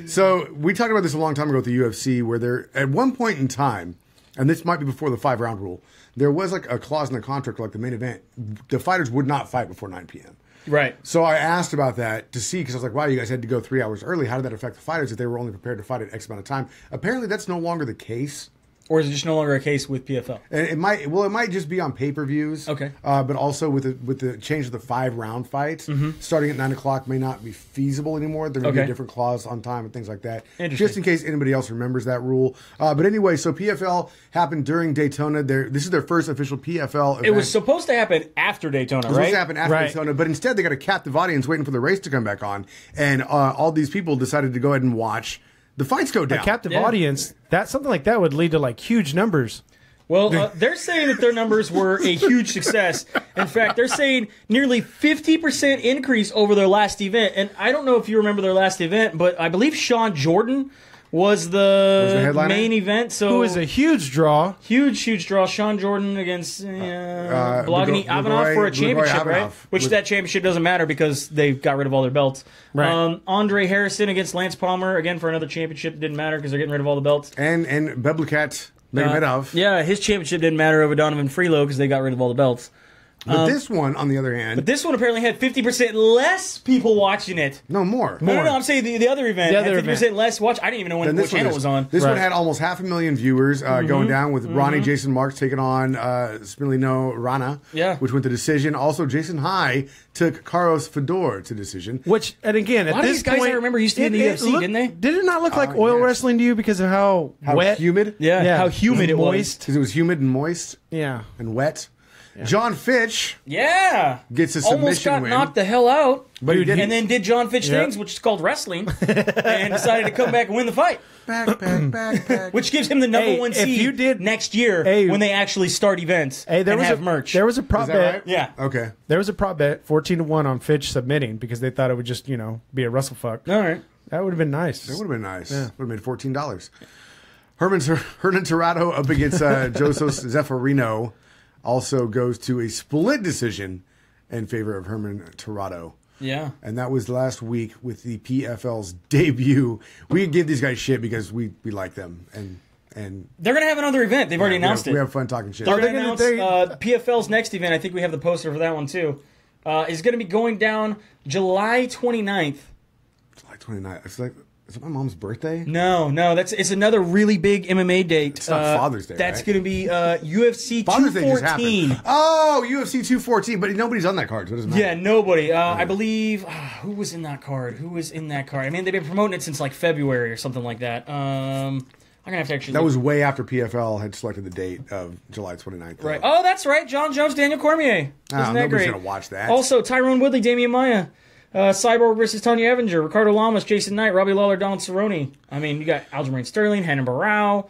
So we talked about this a long time ago with the UFC, where there at one point in time, and this might be before the 5-round rule, there was like a clause in the contract, like the main event, the fighters would not fight before 9 p.m. Right. So I asked about that to see, because I was like, wow, you guys had to go 3 hours early. How did that affect the fighters if they were only prepared to fight at X amount of time? Apparently, that's no longer the case. Or is it just no longer a case with PFL? And it might just be on pay-per-views. Okay. But also with the change of the 5-round fights, starting at 9 o'clock may not be feasible anymore. There may be a Okay. different clause on time and things like that. Interesting. Just in case anybody else remembers that rule. But anyway, so PFL happened during Daytona. This is their first official PFL event. It was supposed to happen after Daytona, It was supposed right? to happen after Right. Daytona, but instead they got a captive audience waiting for the race to come back on, and all these people decided to go ahead and watch the fights go A down. captive Yeah. audience, something like that would lead to like huge numbers. Well, they're saying that their numbers were a huge success. In fact, they're saying nearly 50% increase over their last event. And I don't know if you remember their last event, but I believe Sean Jordan was the headliner? main event. So Who is a huge draw. huge draw. Sean Jordan against Blagny Grigoryan- Ivanov for a championship, Grigoryan right? Ivanov. Which that championship doesn't matter because they got rid of all their belts. Right. Andre Harrison against Lance Palmer, again for another championship. Didn't matter because they're getting rid of all the belts. and Beblicat Megumedov. Yeah, his championship didn't matter over Donovan Freelo because they got rid of all the belts. But this one, on the other hand, But this one apparently had 50% less people watching it. no more. No, I'm saying the other event The had other 50% less watch. I didn't even know Then what channel it was on. This one Right. had almost 500,000 viewers going down with Ronnie Jason Marks taking on Spilino Rana, Yeah. which went to decision. Also, Jason High took Carlos Fedor to decision. Which, and again, A at lot of this these guys point, I remember used to be in the UFC, looked- didn't they? Did it not look like oil yes. wrestling to you because of how, How wet? humid? Yeah, how humid it was. moist. Because it was humid and moist Yeah. and wet. John Fitch Yeah. gets a Almost submission got win. knocked the hell out. But he didn't. And then did John Fitch Yeah. things, which is called wrestling, and decided to come back and win the fight. back. Which gives him the number Hey, one if seed you did- next year Hey. when they actually start events Hey, there and was have a merch. There was a prop Is that bet. right? Yeah. Okay. There was a prop bet, 14-1 on Fitch submitting because they thought it would just, be a wrestle fuck. All right. That would have been nice. That would have been nice. Would have made $14. Hernan Tirado up against Josos Zeffirino also goes to a split decision in favor of Hernan Tirado. Yeah. And that was last week with the PFL's debut. We give these guys shit because we like them. And They're going to have another event. They've already announced we it. have fun talking shit. They're Are they going to gonna- announce PFL's next event. I think we have the poster for that one too. Is going to be going down July 29th. July 29th. Is it my mom's birthday? No, it's another really big MMA date. It's not Father's Day, That's right? going to be UFC Father's Day just 214. happened. Oh, UFC 214, but nobody's on that card, so it doesn't matter. Yeah, nobody. I believe who was in that card? I mean, they've been promoting it since like February or something like that. I'm gonna have to actually. That was way after PFL had selected the date of July 29th. though. right. Oh, that's right. Jon Jones, Daniel Cormier. Isn't that nobody's great? gonna watch that. Also, Tyrone Woodley, Damian Maya. Cyborg versus Tony Evinger, Ricardo Lamas, Jason Knight, Robbie Lawler, Donald Cerrone. I mean, you got Aljamain Sterling, Hannah Barrow,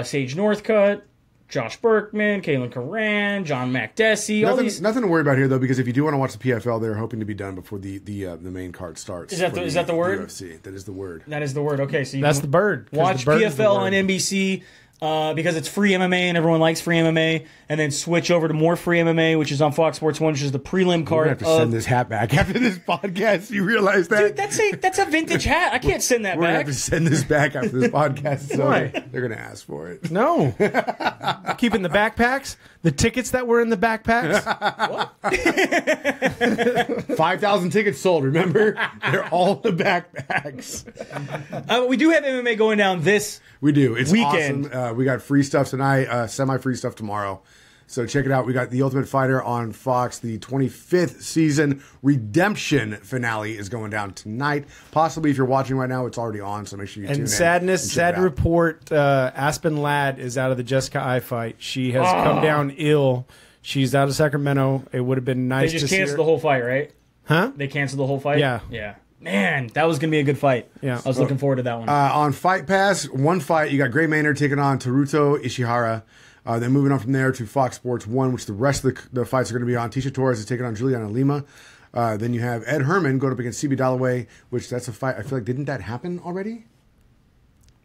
Sage Northcutt, Josh Berkman, Kalen Curran, John McDessie. All these. Nothing to worry about here, though, because if you do want to watch the PFL, they're hoping to be done before the main card starts. Is that for is that the word? UFC. That is the word. That is the word. Okay, so you That's can the bird. 'cause watch the bird is the PFL word. on NBC because it's free MMA and everyone likes free MMA, and then switch over to more free MMA, which is on Fox Sports 1, which is the prelim We're card. going to have to send this hat back after this podcast. You realize that? Dude, that's a vintage hat. I can't send that We're going to back. have to send this back after this podcast. So Why? they're going to ask for it. No. Keeping the backpacks, the tickets that were in the backpacks. 5,000 tickets sold, remember? They're all in the backpacks. We do have MMA going down this. We do. It's Weekend. awesome. We got free stuff tonight, semi-free stuff tomorrow. So check it out. We got The Ultimate Fighter on Fox. The 25th season redemption finale is going down tonight. Possibly if you're watching right now, it's already on, so make sure you tune in. And sadness, sad report, Aspen Ladd is out of the Jessica I fight. She has come down ill. She's out of Sacramento. It would have been nice to see her. They just canceled the whole fight, right? Huh? They canceled the whole fight? Yeah. Yeah. Man, that was going to be a good fight. Yeah. I was looking forward to that one. On Fight Pass, one fight, you got Gray Maynard taking on Teruto Ishihara. Then moving on from there to Fox Sports 1, which the rest of the fights are going to be on. Tisha Torres is taking on Juliana Lima. Then you have Ed Herman going up against CB Dalloway, which that's a fight. I feel like, didn't that happen already?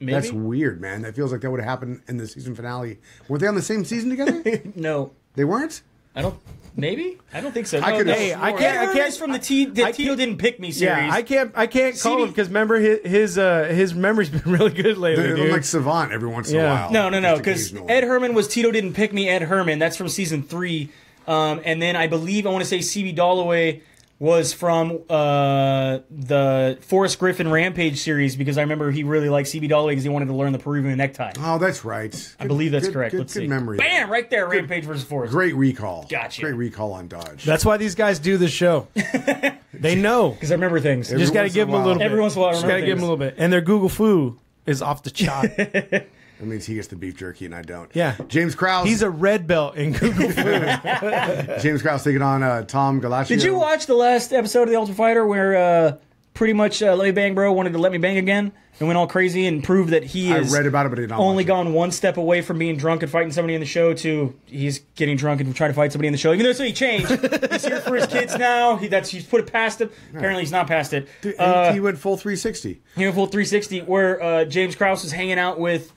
Maybe? That's weird, man. That feels like that would have happened in the season finale. Weren't they on the same season together? No. They weren't? I don't... Maybe? I don't think so. I can't. I can't from the Tito Didn't Pick Me series. Yeah, I can't call him because remember his memory's been really good lately. They look like Savant every once in a while. No, because Ed Herman was Tito Didn't Pick Me, Ed Herman. That's from season 3. And then I believe, I want to say CB Dalloway was from the Forrest Griffin Rampage series because I remember he really liked CB Dalloway because he wanted to learn the Peruvian necktie. Oh, that's right. I believe that's correct. Good, Let's see. memory. Bam! Right there, Rampage versus Forrest. Great recall. Gotcha. Great recall on Dodge. That's why these guys do this show. They know. Because I remember things. Just got to give them a little bit. Every once in a while, I just got to give them a little bit. And their Google foo is off the chart. That means he gets the beef jerky and I don't. Yeah. James Krause. He's a red belt in Google Food. James Krause taking on Tom Galaccio. Did you watch the last episode of The Ultimate Fighter where pretty much Let Me Bang Bro wanted to let me bang again and went all crazy and proved that he is I read about it, but I did not only watch gone one step away from being drunk and fighting somebody in the show to he's getting drunk and trying to fight somebody in the show. Even though he changed. He's here for his kids now. He's put it past him. Apparently he's not past it. Dude, he went full 360. He went full 360 where James Krause was hanging out with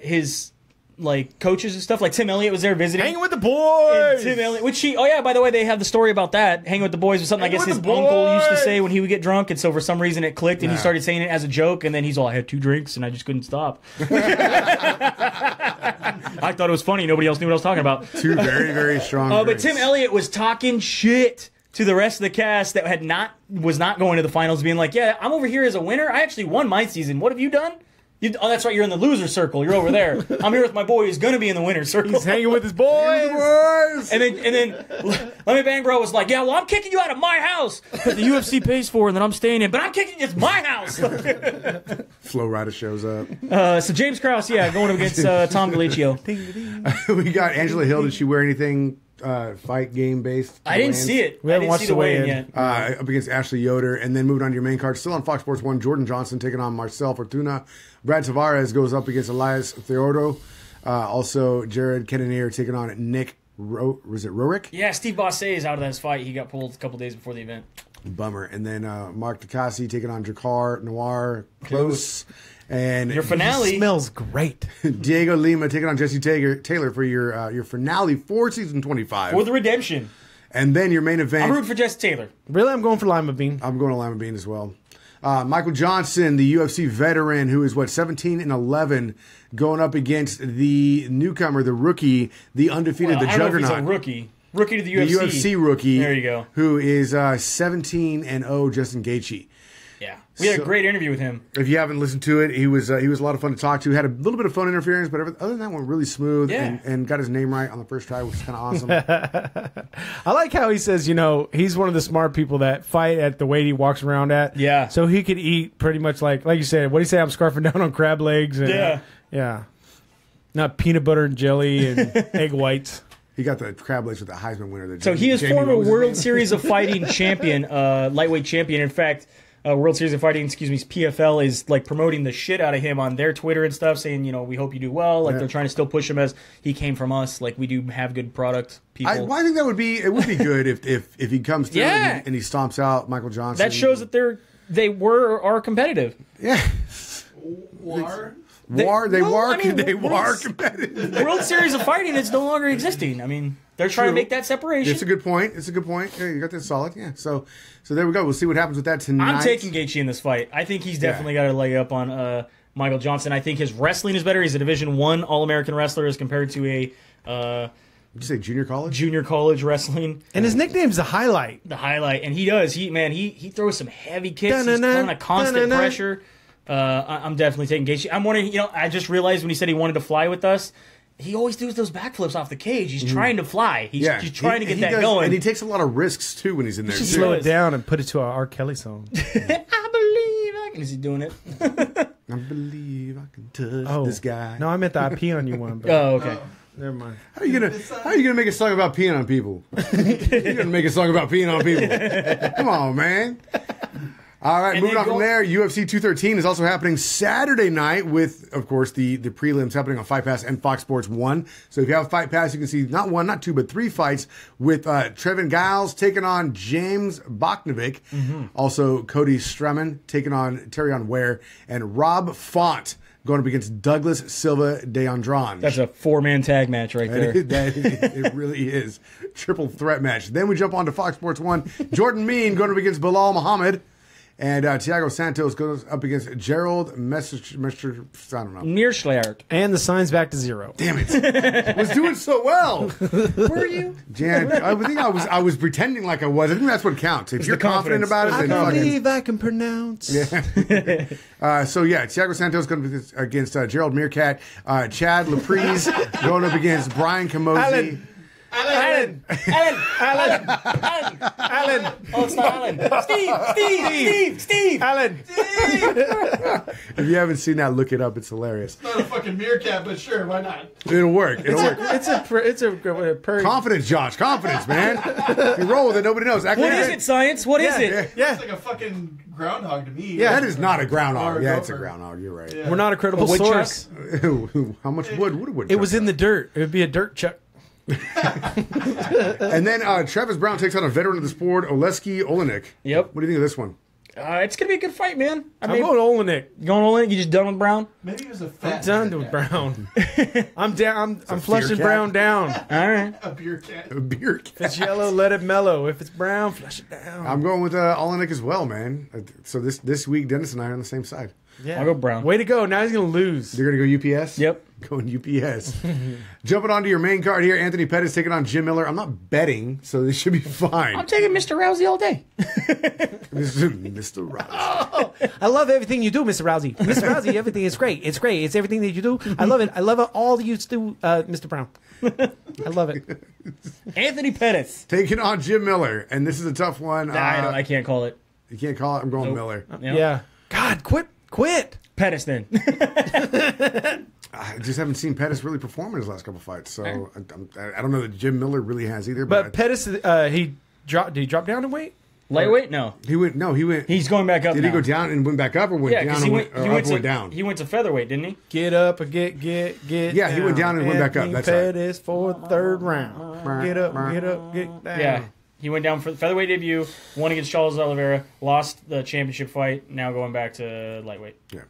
his like coaches and stuff. Like Tim Elliott was there visiting. Hanging with the boys. And Tim Elliott, by the way, they have the story about that. Hanging with the boys was something I guess his uncle used to say when he would get drunk, and so for some reason it clicked, and he started saying it as a joke, and then he's all, I had 2 drinks, and I just couldn't stop. I thought it was funny. Nobody else knew what I was talking about. 2 very, very strong But drinks. Tim Elliott was talking shit to the rest of the cast that was not going to the finals, being like, yeah, I'm over here as a winner. I actually won my season. What have you done? Oh, that's right. You're in the loser circle. You're over there. I'm here with my boy who's going to be in the winner circle. He's hanging with his boys. And then Let Me Bang Bro was like, yeah, well, I'm kicking you out of my house that the UFC pays for and that I'm staying in, but I'm kicking you. It's my house. Flo Rida shows up. So James Krause, going up against Tom Galaccio. We got Angela Hill. Did she wear anything fight game based? I didn't see it. We haven't I didn't watched see the the weigh-in weigh-in yet. Up against Ashley Yoder. And then moving on to your main card, still on Fox Sports 1, Jordan Johnson taking on Marcel Fortuna. Brad Tavares goes up against Elias Theodo. Also, Jared Cannonier taking on Nick Rorick? Yeah, Steve Bossé is out of this fight. He got pulled a couple days before the event. Bummer. And then Mark Takasi taking on Jakar Noir Close. And Your finale. Smells great. Diego Lima taking on Jesse Taylor for your finale for season 25. For the redemption. And then your main event. I'm rooting for Jesse Taylor. Really, I'm going for Lima Bean. I'm going to Lima Bean as well. Michael Johnson, the UFC veteran, who is 17-11, going up against the newcomer, the rookie, the undefeated, the I don't know if juggernaut. he's a rookie. Rookie to the UFC. The UFC rookie. There you go. Who is 17-0, Justin Gaethje. Yeah. We had a great interview with him. If you haven't listened to it, he was a lot of fun to talk to. Had a little bit of phone interference, but other than that, went really smooth and got his name right on the first try, which is kind of awesome. I like how he says, he's one of the smart people that fight at the weight he walks around at. Yeah. So he could eat pretty much like you said, what do you say? I'm scarfing down on crab legs. And, Yeah. Yeah. Not peanut butter and jelly and egg whites. He got the crab legs with the Heisman winner. So he is former World Series of Fighting champion, lightweight champion. In fact, World Series of Fighting, PFL is like promoting the shit out of him on their Twitter and stuff, saying, we hope you do well. Like they're trying to still push him as he came from us. Like we do have good product people. I think it would be good if he comes through and he stomps out Michael Johnson. That shows that they are competitive. Yeah. They were competitive. World Series of Fighting is no longer existing. I mean, they're trying to make that separation. It's a good point. Yeah, you got that solid. Yeah. So there we go. We'll see what happens with that tonight. I'm taking Gaethje in this fight. I think he's definitely got a leg up on Michael Johnson. I think his wrestling is better. He's a Division I All-American wrestler as compared to a Did you say junior college? Junior college wrestling. And his nickname's the Highlight. The Highlight. And he does. He throws some heavy kicks. He's on a constant pressure. I'm definitely taking Gaethje. I'm wondering, I just realized when he said he wanted to fly with us, he always does those backflips off the cage. He's trying to fly. He's trying to get that going. And he takes a lot of risks, too, when he's in there. Just slow it down and put it to our R. Kelly song. I believe I can. Is he doing it? I believe I can touch this guy. No, I meant the I pee on you one. But Oh, okay. never mind. How are you gonna make a song about peeing on people? You're gonna make a song about peeing on people? Come on, man. All right, moving on from there, UFC 213 is also happening Saturday night with, of course, the prelims happening on Fight Pass and Fox Sports 1. So if you have Fight Pass, you can see not 1, not 2, but 3 fights with Trevin Giles taking on James Boknovic. Also, Cody Straman taking on Terrion Ware, and Rob Font going up against Douglas Silva de Andrade. That's a 4-man tag match right there. It really is. Triple threat match. Then we jump on to Fox Sports 1. Jordan Mean going up against Bilal Muhammad. And Thiago Santos goes up against Gerald Messer, I don't know. Neerschlaert. And the sign's back to 0. Damn it. Was doing so well. Were you? Jan, I think I was pretending like I was. I think that's what counts. If you're confident about it, I then believe I can pronounce. Yeah. Thiago Santos going up against Gerald Meerkat. Chad Laprise going up against Brian Camozzi. Alan. Oh, it's not Alan. Steve. Alan. If you haven't seen that, look it up. It's hilarious. It's not a fucking meerkat, but sure, why not? It'll work. It's a prairie. Confidence, Josh. Confidence, man. If you roll with it, nobody knows. What is it, Science? What is it? Yeah. It's like a fucking groundhog to me. Yeah, that is not a groundhog. Or Yeah, it's a gopher. groundhog. You're right. Yeah. We're not a credible woodchuck? source. How much wood would a woodchuck It was in the have? dirt. It would be a dirt chuck. And then Travis Brown takes on a veteran of the sport, Oleski Olenek. Yep. What do you think of this one? It's going to be a good fight, man. I'm going Olenek. Going Olenek? You just done with Brown? Maybe he was a fat I'm done with Brown. I'm down. I'm flushing cat. Brown down. All right. A beer cat. A beer cat. If it's yellow, let it mellow. If it's brown, flush it down. I'm going with Olenek as well, man. So this week, Dennis and I are on the same side. Yeah. I'll go Brown. Way to go. Now he's going to lose. You're going to go UPS? Yep. Going UPS. Jumping onto your main card here, Anthony Pettis taking on Jim Miller. I'm not betting, so this should be fine. I'm taking Mr. Rousey all day. Mr. Rousey. I love everything you do, Mr. Rousey. Mr. Rousey, everything is great. It's great. It's everything that you do. I love it. I love it. All you do, Mr. Brown. I love it. Anthony Pettis. Taking on Jim Miller, and this is a tough one. I can't call it. You can't call it. I'm going Miller. Yep. Yeah. God, quit. Pettis then. I just haven't seen Pettis really perform in his last couple fights, so I don't know that Jim Miller really has either. But Pettis, did he drop down in weight? Lightweight? No. He went. He's going back up Did now. he go down and went back up, or went Yeah, down because and went down? he went to featherweight, didn't he? Get up or get Yeah, he went down and went back up. That's right. Pettis for the third round. Get up, get down. Yeah. He went down for the featherweight debut, won against Charles Oliveira, lost the championship fight, now going back to lightweight. Yeah.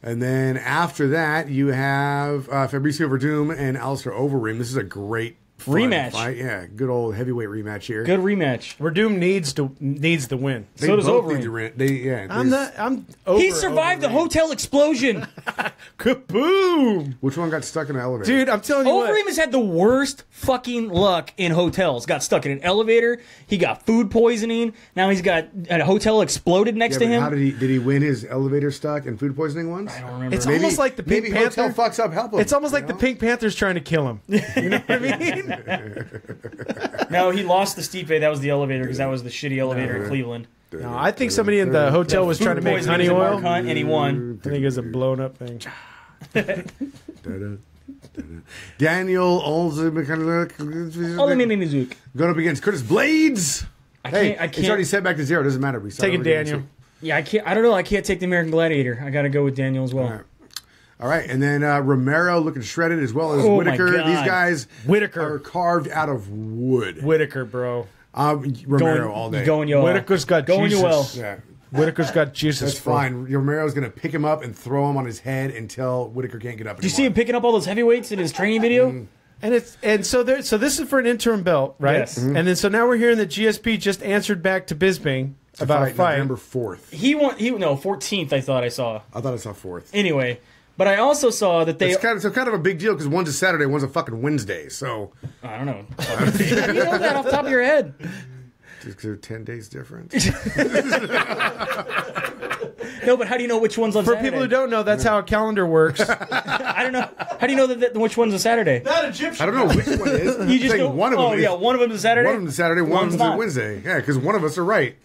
And then after that, you have Fabricio Verdum and Alistair Overeem. This is a great rematch fight. Yeah, good old heavyweight rematch here. Good rematch. Verdum needs the win. They So does both Overeem. need to I'm over He survived the hotel explosion. Kaboom! Which one got stuck in an elevator? Dude, I'm telling you Overeem has had the worst fucking luck in hotels. Got stuck in an elevator. He got food poisoning. Now he's got a hotel exploded next to him. How did he win his elevator stuck and food poisoning once? I don't remember. It's almost like the Pink maybe Panther. hotel fucks up help him. It's almost like the Pink Panther's trying to kill him. You know what I mean? No, he lost the Stipe. That was the elevator because that was the shitty elevator in Cleveland. No, I think somebody in the hotel was trying to make honey Poisoning was oil. at Mark Hunt, and he won. I think it was a blown up thing. Daniel Olsen going up against Curtis Blades. I Hey, can't. it's already set back to 0. Doesn't matter. We Taking Daniel. Yeah, I can't. I don't know. I can't take the American Gladiator. I got to go with Daniel as well. All right, and then Romero looking shredded as well as Oh, my Whitaker. God. These guys Whitaker. are carved out of wood. Whitaker, bro. Romero all day. Going Yoel. Whitaker's got Going Jesus. Yoel. Yeah, Whitaker's got Jesus. that's fine. Romero's going to pick him up and throw him on his head until Whitaker can't get up anymore. Do you see him picking up all those heavyweights in his training video? So this is for an interim belt, right? Yes. Mm-hmm. And then so now we're hearing that GSP just answered back to Bisping about a fight. November 4th. He won. 14th. I thought I saw. I thought I saw 4th. Anyway, but I also saw that they. It's kind of a big deal because one's a Saturday, one's a fucking Wednesday. So I don't know. You know that off the top of your head. just 10 days difference. No, but how do you know which one's on For Saturday? people who don't know, that's how a calendar works. I don't know. How do you know which one's a Saturday? That Egyptian. I don't know which one it is. You just Saying know. one of them. Oh, yeah, one of them is Saturday. One of them is Saturday, one of One's them is not. Wednesday. Yeah, because one of us are right.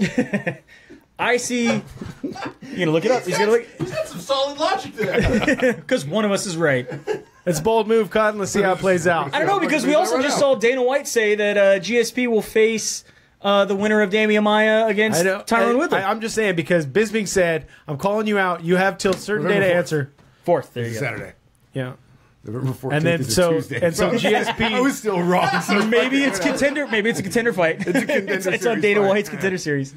I see. You gonna look it up? He's gonna look. He's got some solid logic there. Because one of us is right. It's a bold move, Cotton. Let's see how it plays out. I don't know, because we also just saw Dana White say that GSP will face the winner of Damian Maia against Tyron Woodley. I'm just saying, because Bisping said, I'm calling you out. You have till certain day to November 4th. answer. 4th. There you go. Saturday. Yeah. November 14th And then is a so Tuesday. GSP. I was still wrong. So Maybe it's contender. Maybe it's a contender fight. It's a contender It's on series Dana fight. White's contender series.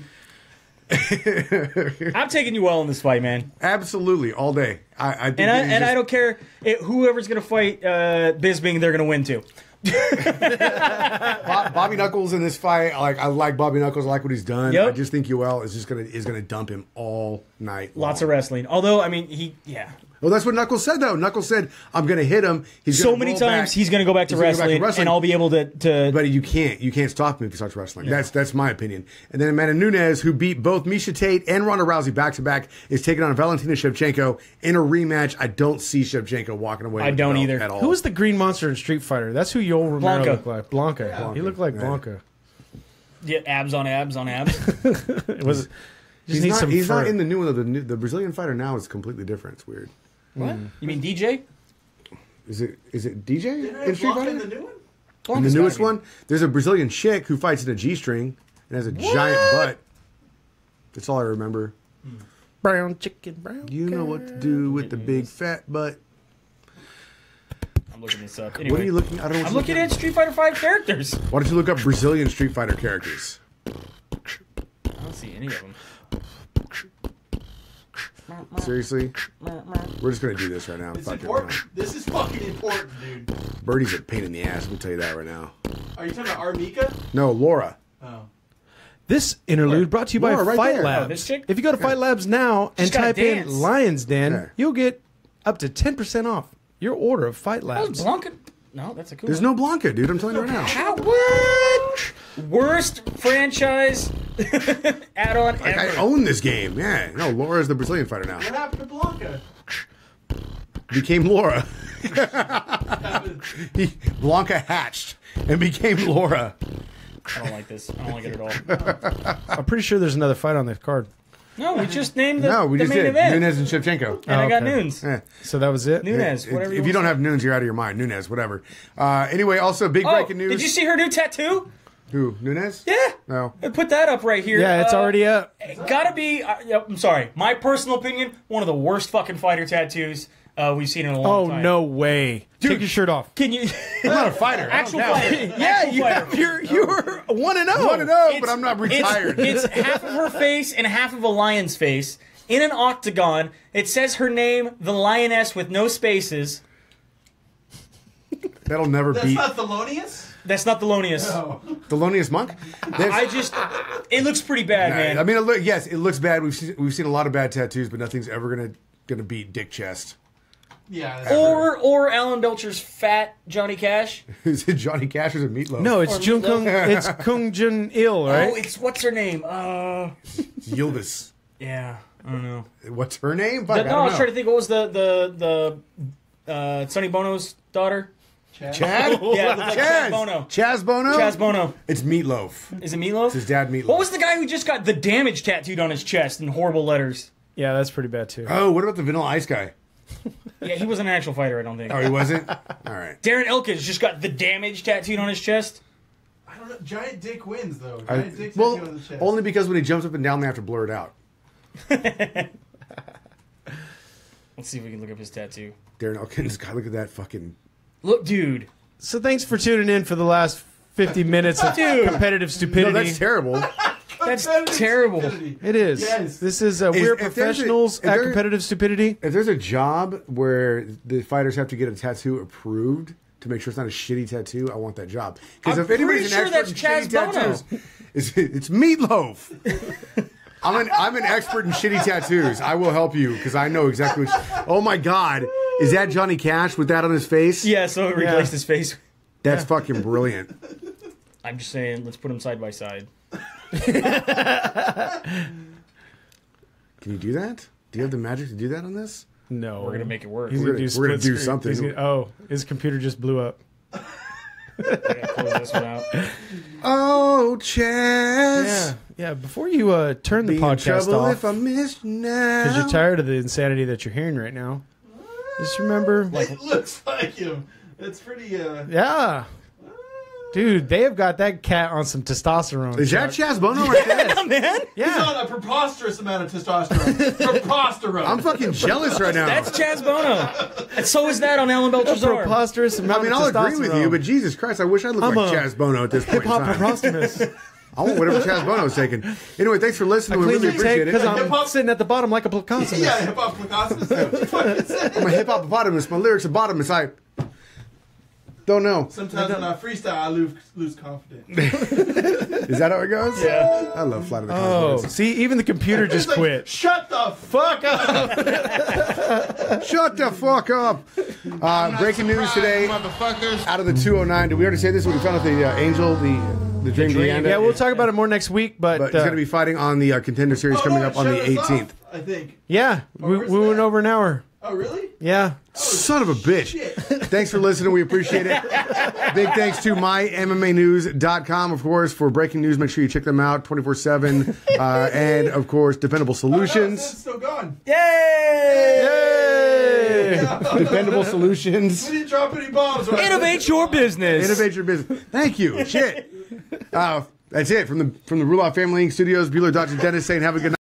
I'm taking you well in this fight, man. Absolutely, all day. I think I don't care whoever's gonna fight Bisping, they're gonna win too. Bobby Knuckles in this fight. I like Bobby Knuckles. I like what he's done. Yep. I just think Yoel is gonna dump him all night long. Lots of wrestling. Although, I mean, Well, that's what Knuckles said though. Knuckles said, "I'm gonna hit him." He's so gonna many roll times back. he's gonna go back to He's gonna go back to wrestling, wrestling. and I'll be able to. But you can't stop him if he starts wrestling. That's my opinion. And then Amanda Nunes, who beat both Miesha Tate and Ronda Rousey back to back, is taking on Valentina Shevchenko in a rematch. I don't see Shevchenko walking away. I with the don't belt either. At all. Who was the green monster in Street Fighter? That's who Yoel Romero Blanca. looked like. Blanca. He looked like Blanca. Yeah, abs on abs on abs. It was. He's, needs not, some he's not fur. in the new one. The Brazilian fighter now is completely different. It's weird. What? You mean DJ? Is it DJ Didn't I in Street block in Fighter? the new one? In the newest one, there's a Brazilian chick who fights in a G-string and has a giant butt. That's all I remember. Brown chicken, brown. You know what to do with the big fat butt. I'm looking this up. What are you looking? I don't know. What I'm you're looking at Street Fighter 5 characters. Why don't you look up Brazilian Street Fighter characters? I don't see any of them. Seriously, we're just gonna do this right now. It's Fuck it. important. This is fucking important, dude. Birdie's a pain in the ass. Let me tell you that right now. Are you talking about Armika? No, Laura. Oh. This interlude brought to you by Laura, right Fight there. Labs. Oh, this chick? If you go to Fight Labs now and She's gotta type in dance. Lions Den, Yeah. you'll get up to 10% off your order of Fight That Labs. was Blanca. No, that's a cool There's one. no Blanca, dude. I'm telling you right now. How, what? Worst franchise add-on Like, I ever. own this game. Yeah. No, Laura's the Brazilian fighter now. What happened to Blanca? Became Laura. Blanca hatched and became Laura. I don't like this. I don't like it at all. I'm pretty sure there's another fight on this card. No, we just named the, No, we the just main did. event. Nunes and Shevchenko. And I got okay. Nunes. Yeah. So that was it? Nunes, whatever If you don't have Nunes, you're out of your mind. Nunes, whatever. Anyway, also big Oh, breaking news. did you see her new tattoo? Who? Nunes? Yeah. No. I put that up right here. Yeah, it's already up. Gotta be, I'm sorry, my personal opinion, one of the worst fucking fighter tattoos we've seen in a long Oh, time. no way. Take your shirt off. Can you... I'm not a fighter. Actual I don't count. fighter. Yeah, Actual fighter. you're 1-0. 1-0, but I'm not retired. It's half of her face and half of a lion's face in an octagon. It says her name, the lioness, with no spaces. That'll never That's beat not Thelonious? That's not Thelonious. Oh. Thelonious Monk. It looks pretty bad, man. I mean, yes, it looks bad. We've seen a lot of bad tattoos, but nothing's ever gonna beat Dick Chest. Yeah. Or Alan Belcher's fat Johnny Cash. Is it Johnny Cash or is it Meatloaf? No, it's Or Jung Meatloaf. Kung. It's Kung Jun Il, right? Oh, it's what's her name? Yildiz. Yeah, I don't know. What's her name? Fuck, No, I don't was know. trying to think. What was the Sonny Bono's daughter? Chad? Chad? Yeah, it looked like Chaz Bono. Chaz Bono? Chaz Bono. It's Meatloaf. Is it Meatloaf? It's his dad, Meatloaf. What was the guy who just got the damage tattooed on his chest in horrible letters? Yeah, that's pretty bad, too. Oh, what about the Vanilla Ice guy? Yeah, he wasn't an actual fighter, I don't think. Oh, he wasn't? All right. Darren Elkins just got the damage tattooed on his chest. I don't know. Giant Dick wins, though. I- Giant Dick's well, on the chest. only because when he jumps up and down, they have to blur it out. Let's see if we can look up his tattoo. Darren Elkins, God, look at that fucking... Look, dude. So thanks for tuning in for the last 50 minutes of Dude. competitive stupidity. No, that's terrible. That's Competitive terrible. stupidity. It is. Yes. This is we're if there's a- professionals if at there- competitive stupidity. If there's a job where the fighters have to get a tattoo approved to make sure it's not a shitty tattoo, I want that job. Because I'm if anybody's pretty an sure expert that's in Chaz shitty tattoos, it's Meatloaf. I'm an expert in shitty tattoos. I will help you because I know exactly which. Oh my God, is that Johnny Cash with that on his face? Yeah, so it replaced his face. That's fucking brilliant. I'm just saying, let's put them side by side. Can you do that? Do you have the magic to do that on this? No. We're gonna make it work. He's We're gonna gonna split do screen. something. He's gonna- his computer just blew up. I gotta close this one out. Oh, Chaz. Yeah. Before you turn the Be in podcast trouble off, if I missed you now. because you're tired of the insanity that you're hearing right now, just remember, It looks like him. It's pretty. yeah, dude, they have got that cat on some testosterone. Is that Chuck. Chaz Bono right there? Yeah, man. He's Yeah. on a preposterous amount of testosterone. Preposterous. I'm fucking jealous right now. That's Chaz Bono. And so is that on Alan Belcher's arm. Preposterous amount I mean, of I'll testosterone. agree with you, but Jesus Christ, I wish I looked I'm like a Chaz Bono at this point Hip in hop time. preposterous. I want whatever Chaz Bono's taking. Anyway, thanks for listening. We really appreciate because it. I'm Hip-hop- sitting at the bottom like a placostomus. Yeah, hip hop Picasso. What you fucking said. I'm a hip hop hippopotamus. My lyrics are bottomless. I don't know. Sometimes when I freestyle, I lose confidence. Is that how it goes? Yeah. I love Flight of the Oh, Conchords. see, even the computer just It's like, quit. Shut the fuck up. Shut the fuck up. Breaking news today. Motherfuckers. Out of the 209, did we already say this? We found out the Angel, the Dream Deanda. Yeah, we'll talk about it more next week, but But he's going to be fighting on the Contender Series coming up on the 18th. I think. yeah, we where's went that? over an hour. Oh, really? Yeah. Son of a bitch. Shit. Thanks for listening. We appreciate it. Big thanks to mymmanews.com, of course, for breaking news. Make sure you check them out 24/7. And, of course, Dependable Oh, no, Solutions. it's still gone. Yay! Dependable Solutions. We didn't drop any bombs. Right? Innovate your business. Innovate your business. Thank you. Shit. That's it from the Ruloff Family Inc. Studios. Bueller, Dodge, and Dennis saying have a good night.